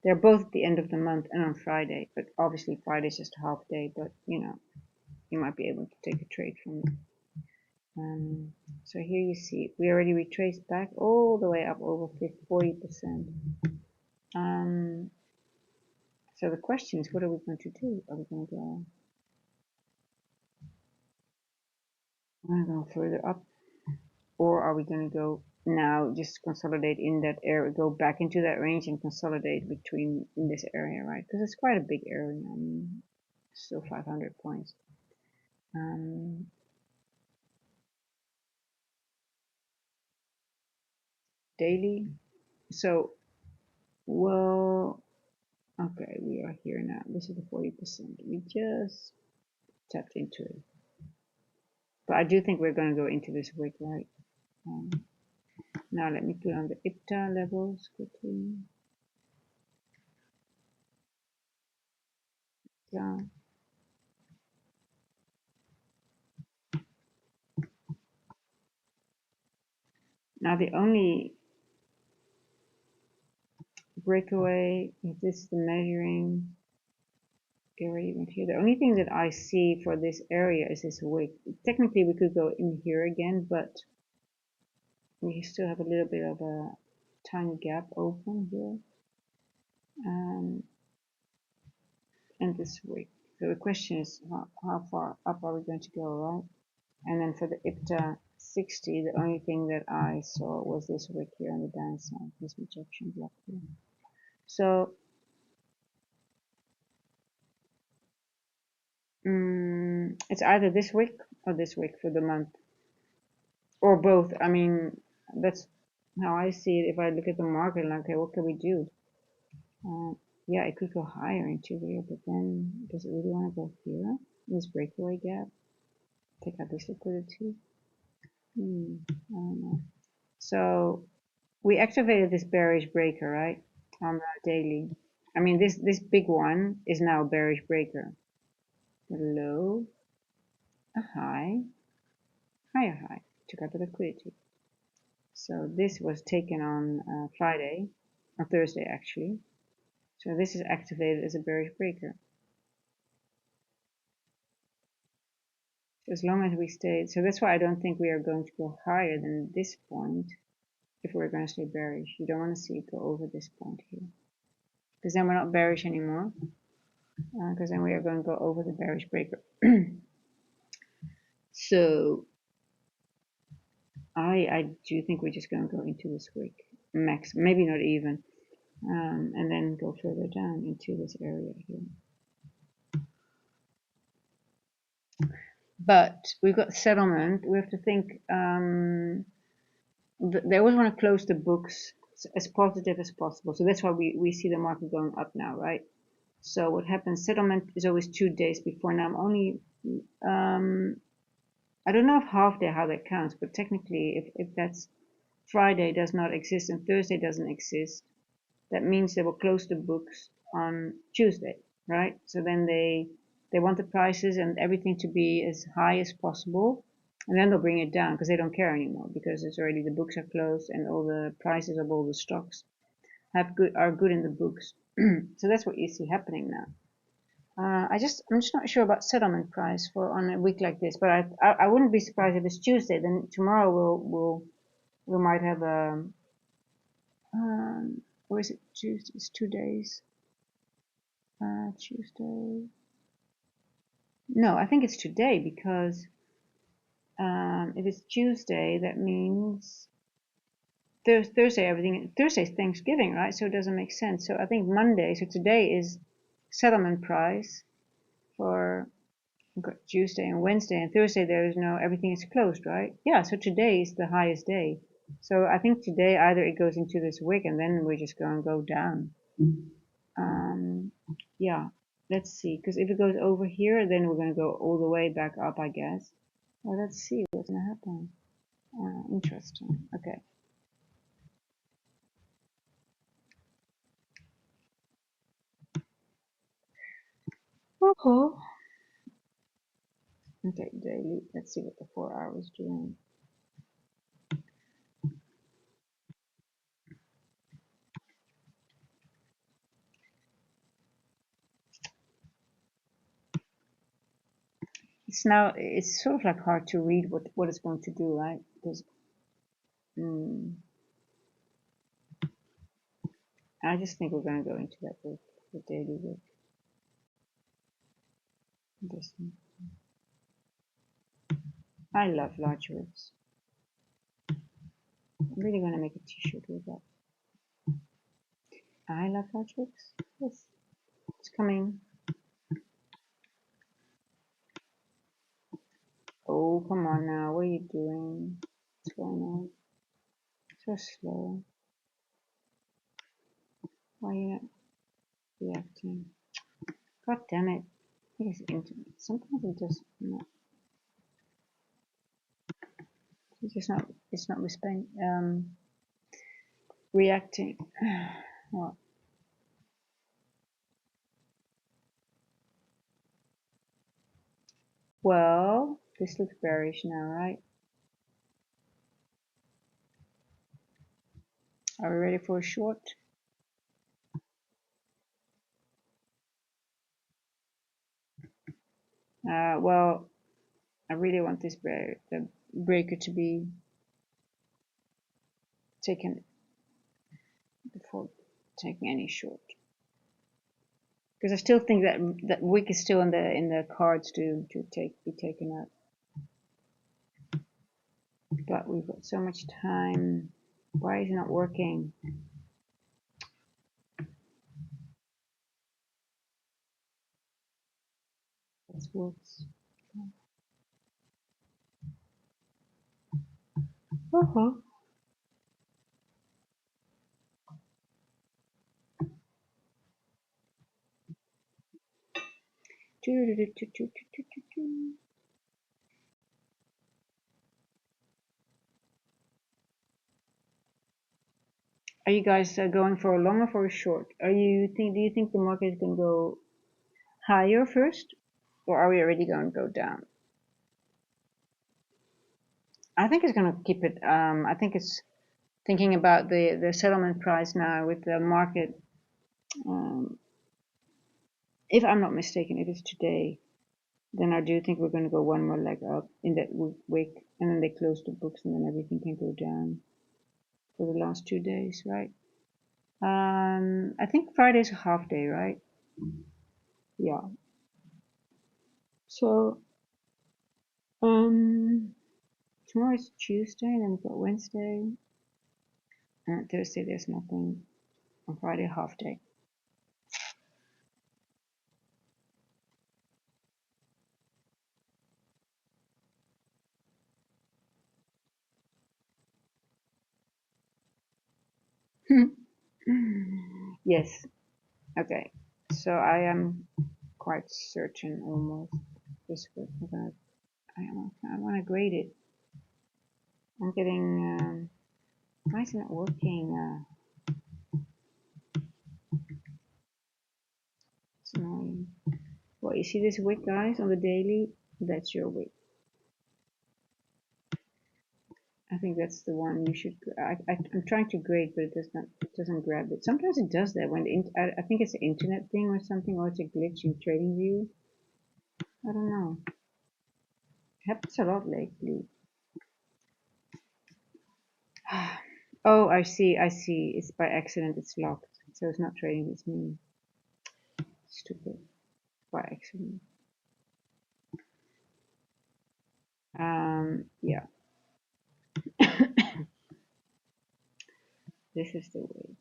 they're both at the end of the month and on Friday, but obviously Friday is just a half day, but you know, you might be able to take a trade from it. So here you see, we already retraced back all the way up over 40%. So the question is, what are we going to do? Are we going to go further up, or are we going to go now just consolidate in that area, go back into that range and consolidate between in this area, right? Because it's quite a big area. I mean, still 500 points. Daily. So, well, okay, we are here now. This is the 40%. We just tapped into it. But I do think we're going to go into this wick, right? Now let me put on the IPTA levels quickly. Yeah. Now the only breakaway, if this is the measuring area even here, the only thing that I see for this area is this wick. Technically we could go in here again, but we still have a little bit of a tiny gap open here. And this wick. So the question is how far up are we going to go, right? And then for the IPTA 60, the only thing that I saw was this wick here on the downside, this rejection block here. So it's either this wick or this wick for the month, or both. I mean, that's how I see it. If I look at the market, like, okay, what can we do? Yeah, it could go higher into here, but then does it really want to go here? This breakaway gap, take out this liquidity. I don't know. So we activated this bearish breaker, right, on the daily. I mean, this big one is now a bearish breaker. A low, a high, higher high, took out the liquidity. So this was taken on Friday, or Thursday actually. So this is activated as a bearish breaker. So as long as we stay, so that's why I don't think we are going to go higher than this point if we're going to stay bearish. You don't want to see it go over this point here, because then we're not bearish anymore, because then we are going to go over the bearish breaker. So I do think we're just going to go into this wick max, maybe not even, and then go further down into this area here. But we've got settlement. We have to think. They always want to close the books as positive as possible. So that's why we see the market going up now, right? So what happens? Settlement is always 2 days before. Now I'm only. I don't know if half day how that counts, but technically, if that's Friday does not exist and Thursday doesn't exist, that means they will close the books on Tuesday, right? So then they want the prices and everything to be as high as possible, and then they'll bring it down because they don't care anymore, because it's already, the books are closed and all the prices of all the stocks are good in the books. So that's what you see happening now. I'm just not sure about settlement price for on a week like this, but I wouldn't be surprised if it's Tuesday. Then tomorrow we might have a or is it Tuesday? It's 2 days. Tuesday. No, I think it's today, because if it's Tuesday, that means Thursday's Thanksgiving, right? So it doesn't make sense. So I think Monday, so today is settlement price for Tuesday and Wednesday, and Thursday there is no, everything is closed, right? Yeah, so today is the highest day. So I think today either it goes into this wick and then we're just going to go down. Yeah, let's see, because if it goes over here, then we're going to go all the way back up, I guess. Well, let's see what's going to happen. Interesting. Okay. Okay. Okay, daily. Let's see what the 4 hours doing. It's sort of like hard to read what it's going to do, right? Because I just think we're going to go into that wick, the daily wick. I love large wicks. I'm really going to make a t-shirt with that. I love large wicks. Yes, it's coming. Oh, come on now. What are you doing? What's going on? So slow. Why are you not reacting? God damn it. It is internet. Sometimes it just not. It's not reacting. What? Well, this looks bearish now, right? Are we ready for a short? Well, I really want the breaker to be taken before taking any short. Because I still think that wick is still in the cards to be taken out. But we've got so much time. Why is it not working? That's works. Uh-huh. Are you guys going for a long or for a short? Do you think the market is going to go higher first, or are we already going to go down? I think it's going to keep it. I think it's thinking about the settlement price now with the market. If I'm not mistaken, it is today. Then I do think we're going to go one more leg up in that wick, and then they close the books, and then everything can go down for the last 2 days, right? I think Friday's a half day, right? Yeah. So, tomorrow is Tuesday, and then we've got Wednesday. And Thursday, there's nothing. On Friday, half day. Yes. Okay. So I am quite certain almost. This week I want to grade it. I'm getting. Why is it not working? It's annoying. Well, you see this wick, guys, on the daily? That's your wick. I think that's the one you should. I'm trying to grade, but it doesn't grab it. Sometimes it does that when I think it's an internet thing or something, or it's a glitch in TradingView. I don't know. It happens a lot lately. Oh, I see. I see. It's by accident. It's locked, so it's not trading. It's me. Stupid. By accident. Yeah. This is the way.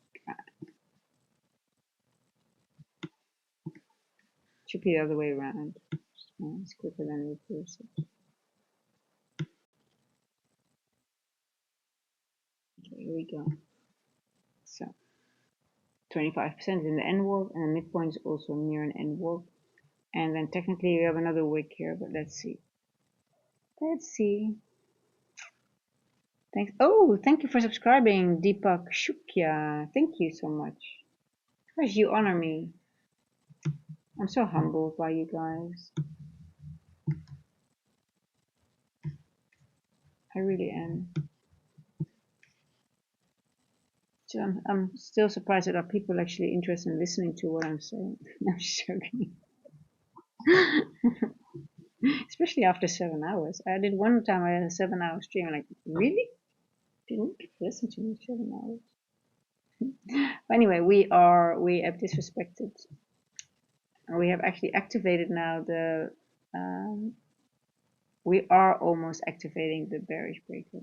Should be the other way around. It's quicker than reverse it. Okay, here we go. So 25% in the end wall, and the midpoint is also near an end wall. And then technically we have another wick here, but let's see. Let's see. Thanks. Oh, thank you for subscribing, Deepak Shukya. Thank you so much. Gosh, you honor me. I'm so humbled by you guys. I really am. So I'm still surprised that there are people actually interested in listening to what I'm saying. I'm just joking. Especially after 7 hours. I did one time I had a 7-hour stream. I'm like, really? Didn't listen to me 7 hours. But anyway, we have disrespected. We have actually activated now the. We are almost activating the bearish breaker.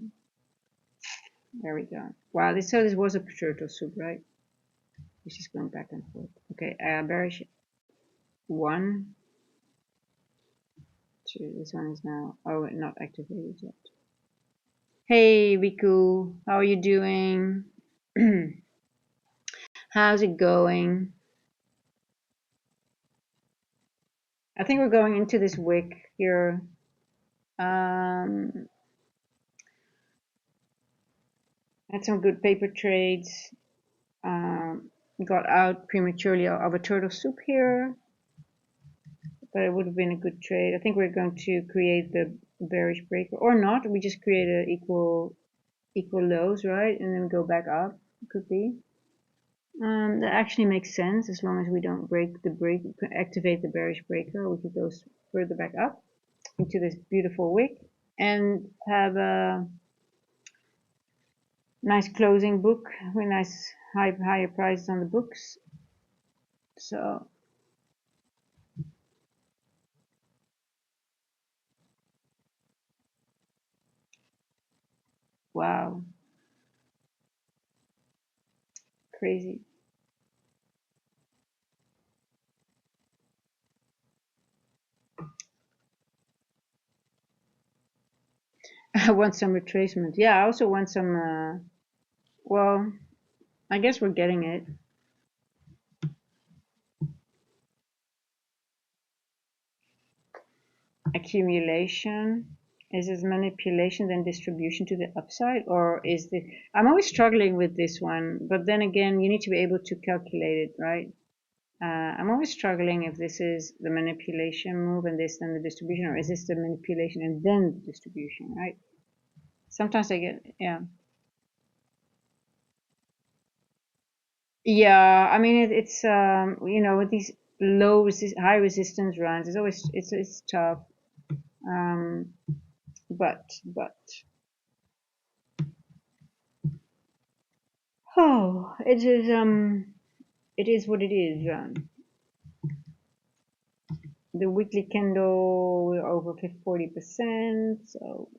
There we go. Wow, so this was a turtle soup, right? It's just going back and forth. Okay, bearish 1, 2. This one is now not activated yet. Hey Riku, how are you doing? How's it going? I think we're going into this wick here. Had some good paper trades. Got out prematurely of a turtle soup here, but it would have been a good trade. I think we're going to create the bearish breaker, or not. We just create a equal lows, right, and then go back up. Could be. That actually makes sense as long as we don't activate the bearish breaker. We could go further back up into this beautiful wick and have a nice closing book with nice higher prices on the books. So wow, crazy. I want some retracement. Yeah, I also want some well, I guess we're getting it. Accumulation. Is this manipulation then distribution to the upside, or is the? I'm always struggling with this one, but then again, you need to be able to calculate it, right? I'm always struggling if this is the manipulation move and this then the distribution, or is this the manipulation and then the distribution, right? Sometimes I get, yeah. Yeah, I mean, it's you know, with these high resistance runs, it's always, it's tough. But, oh, it is what it is. The weekly candle, we're over 40%, so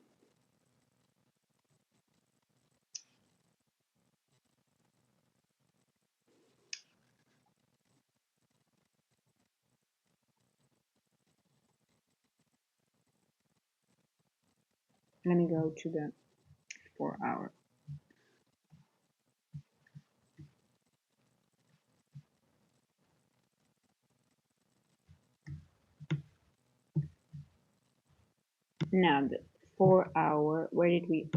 let me go to the 4-hour. Now the 4-hour, where did we,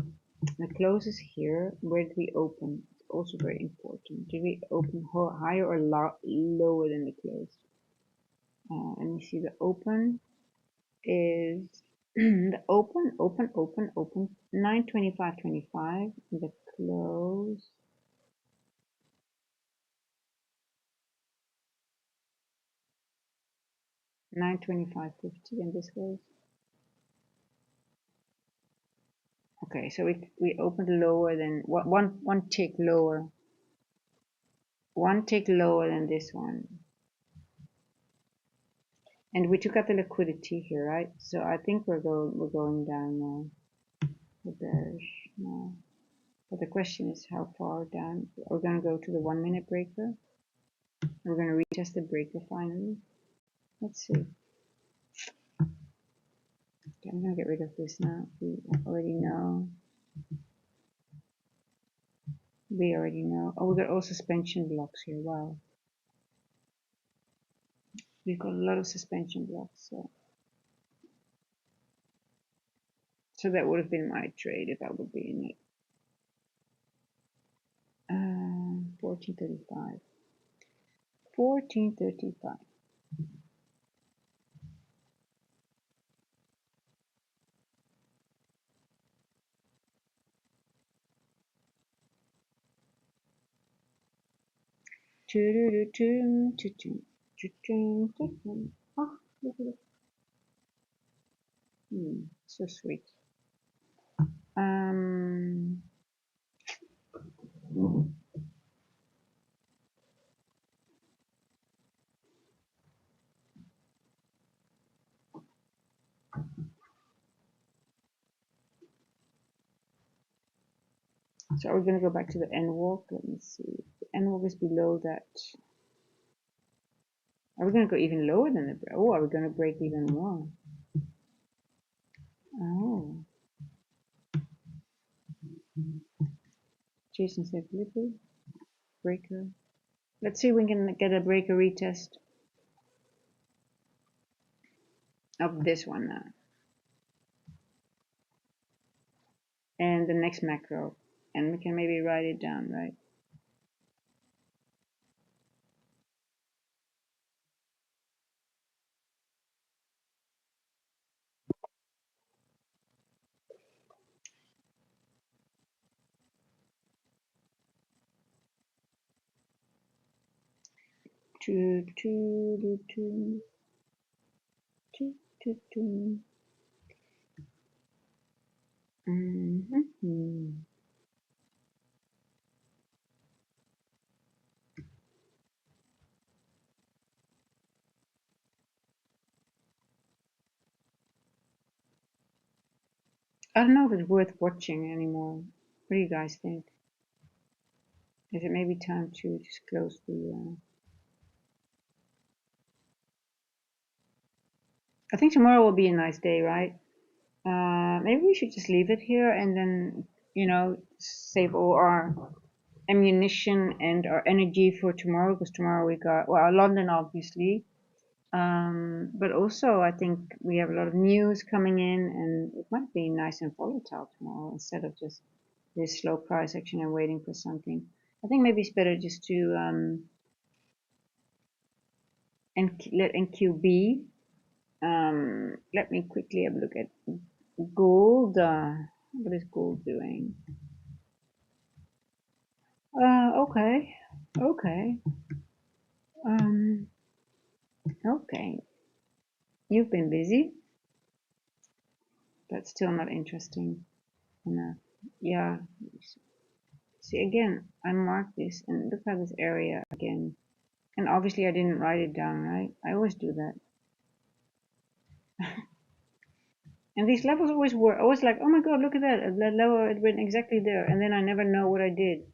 the close is here, where did we open? It's also very important. Did we open higher or lower than the close? Let me see, the open is, the open, 925.25, the close, 925.50, and this was, okay, so we opened lower than, one tick lower. One tick lower than this one. And we took out the liquidity here, right? So I think we're going down now. The bearish now. But the question is how far down. We're going to go to the 1 minute breaker. We're going to retest the breaker finally. Let's see. Okay, I'm going to get rid of this now. We already know. We already know. Oh, we got all suspension blocks here. Wow. We've got a lot of suspension blocks. So that would have been my trade if I would be in it. 1435. 1435. Oh, look at it. So sweet. So we're going to go back to the N walk. Let me see. The N walk is below that. Are we going to go even lower than the break? Oh, are we going to break even more? Oh. Jason said Blippi. Breaker. Let's see if we can get a breaker retest of this one now. And the next macro. And we can maybe write it down, right? I don't know if it's worth watching anymore. What do you guys think? Is it maybe time to just close the... I think tomorrow will be a nice day, right? Maybe we should just leave it here and then, you know, save all our ammunition and our energy for tomorrow, because tomorrow we got, well, London obviously, but also I think we have a lot of news coming in, and it might be nice and volatile tomorrow instead of just this slow price action and waiting for something. I think maybe it's better just to let NQ be. Let me quickly have a look at gold. What is gold doing? Okay, okay, okay. You've been busy. That's still not interesting enough. Yeah. See, again, I marked this and look at this area again. And obviously I didn't write it down, right? I always do that. And these levels always were. I was like, oh my god, look at that. That level, it went exactly there. And then I never know what I did.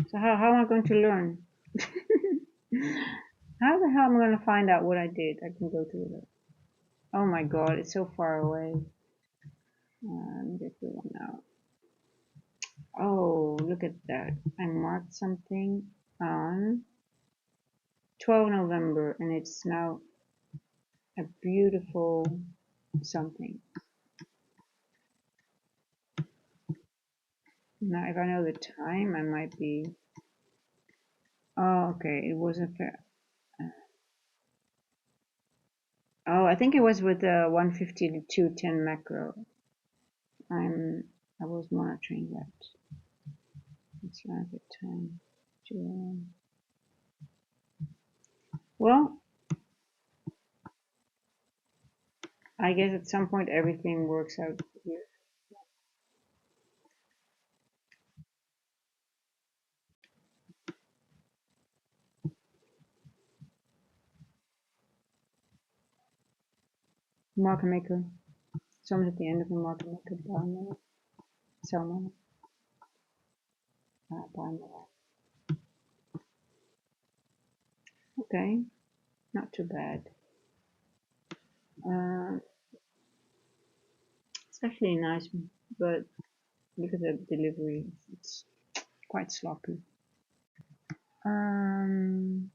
So how am I going to learn? How the hell am I going to find out what I did? I can go to it. Oh my god, it's so far away. Let me get the one out. Oh, look at that. I marked something on 12 November and it's now a beautiful something. Now, if I know the time, I might be. Oh, okay. It wasn't fair. Oh, I think it was with the 150 to 210 macro. I was monitoring that. It's not the time. Well, I guess at some point everything works out here. Market maker. Someone's at the end of the market maker down there. Someone. buy more. Okay, not too bad. It's actually nice, but because of delivery, it's quite sloppy. Um,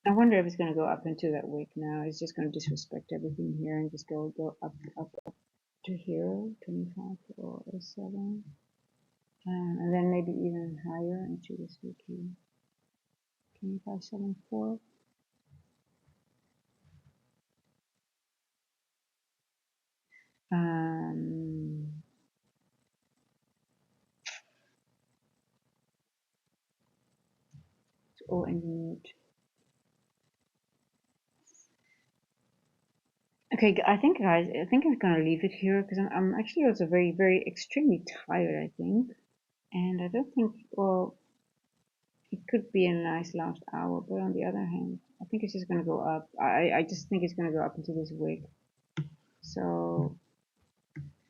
I wonder if it's going to go up into that wick now. It's just going to disrespect everything here and just go up to here, 25 or 07. And then maybe even higher into this wick here, 25.74. It's all engineered. Okay, I think guys, I think I'm gonna leave it here because I'm actually also very extremely tired, I think, and I don't think, well, it could be a nice last hour, but on the other hand, I think it's just gonna go up. I just think it's gonna go up into this wick. So,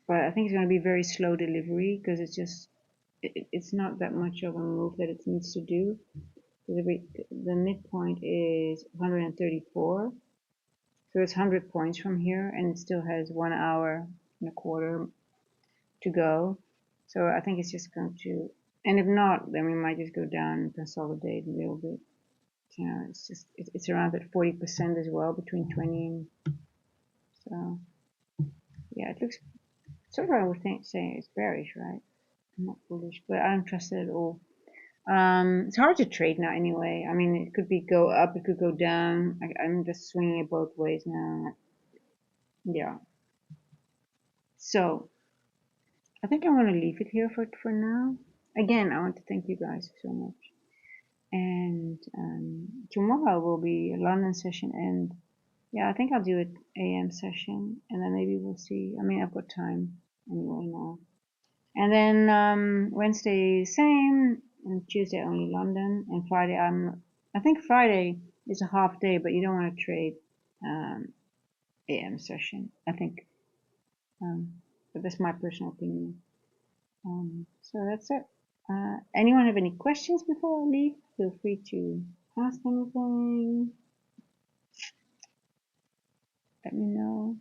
but I think it's gonna be very slow delivery because it's just it's not that much of a move that it needs to do. The midpoint is 134, so it's 100 points from here, and it still has 1 hour and a quarter to go. So I think it's just going to, and if not, then we might just go down and consolidate a little bit. You know, it's just it's around at 40% as well, between 20 and so. Yeah, it looks so far. I would say it's bearish, right? Not bullish, but I don't trust it at all. It's hard to trade now anyway. I mean, it could be go up, it could go down. I'm just swinging it both ways now. Yeah. So I think I want to leave it here for now. Again, I want to thank you guys so much. And tomorrow will be a London session, and yeah, I think I'll do an AM session, and then maybe we'll see. I mean, I've got time anyway now. And then Wednesday same, and Tuesday only London, and Friday I think Friday is a half day, but you don't want to trade AM session. I think, but that's my personal opinion. So that's it. Anyone have any questions before I leave? Feel free to ask anything. Let me know.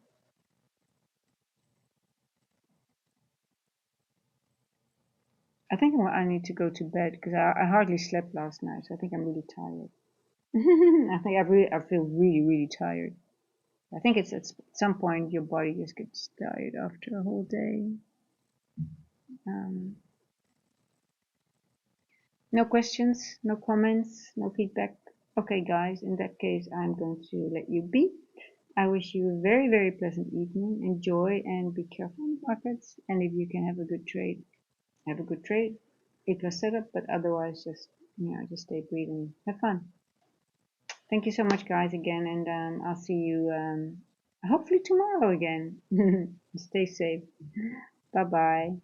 I think I need to go to bed because I hardly slept last night, so I think I'm really tired. I feel really tired. I think it's at some point your body just gets tired after a whole day. Um, no questions, no comments, no feedback. Okay, guys, in that case, I'm going to let you be. I wish you a very pleasant evening. Enjoy and be careful in the markets. And if you can have a good trade, have a good trade. It was set up, but otherwise, just stay breathing. Have fun. Thank you so much, guys, again, and I'll see you hopefully tomorrow again. Stay safe. Bye bye.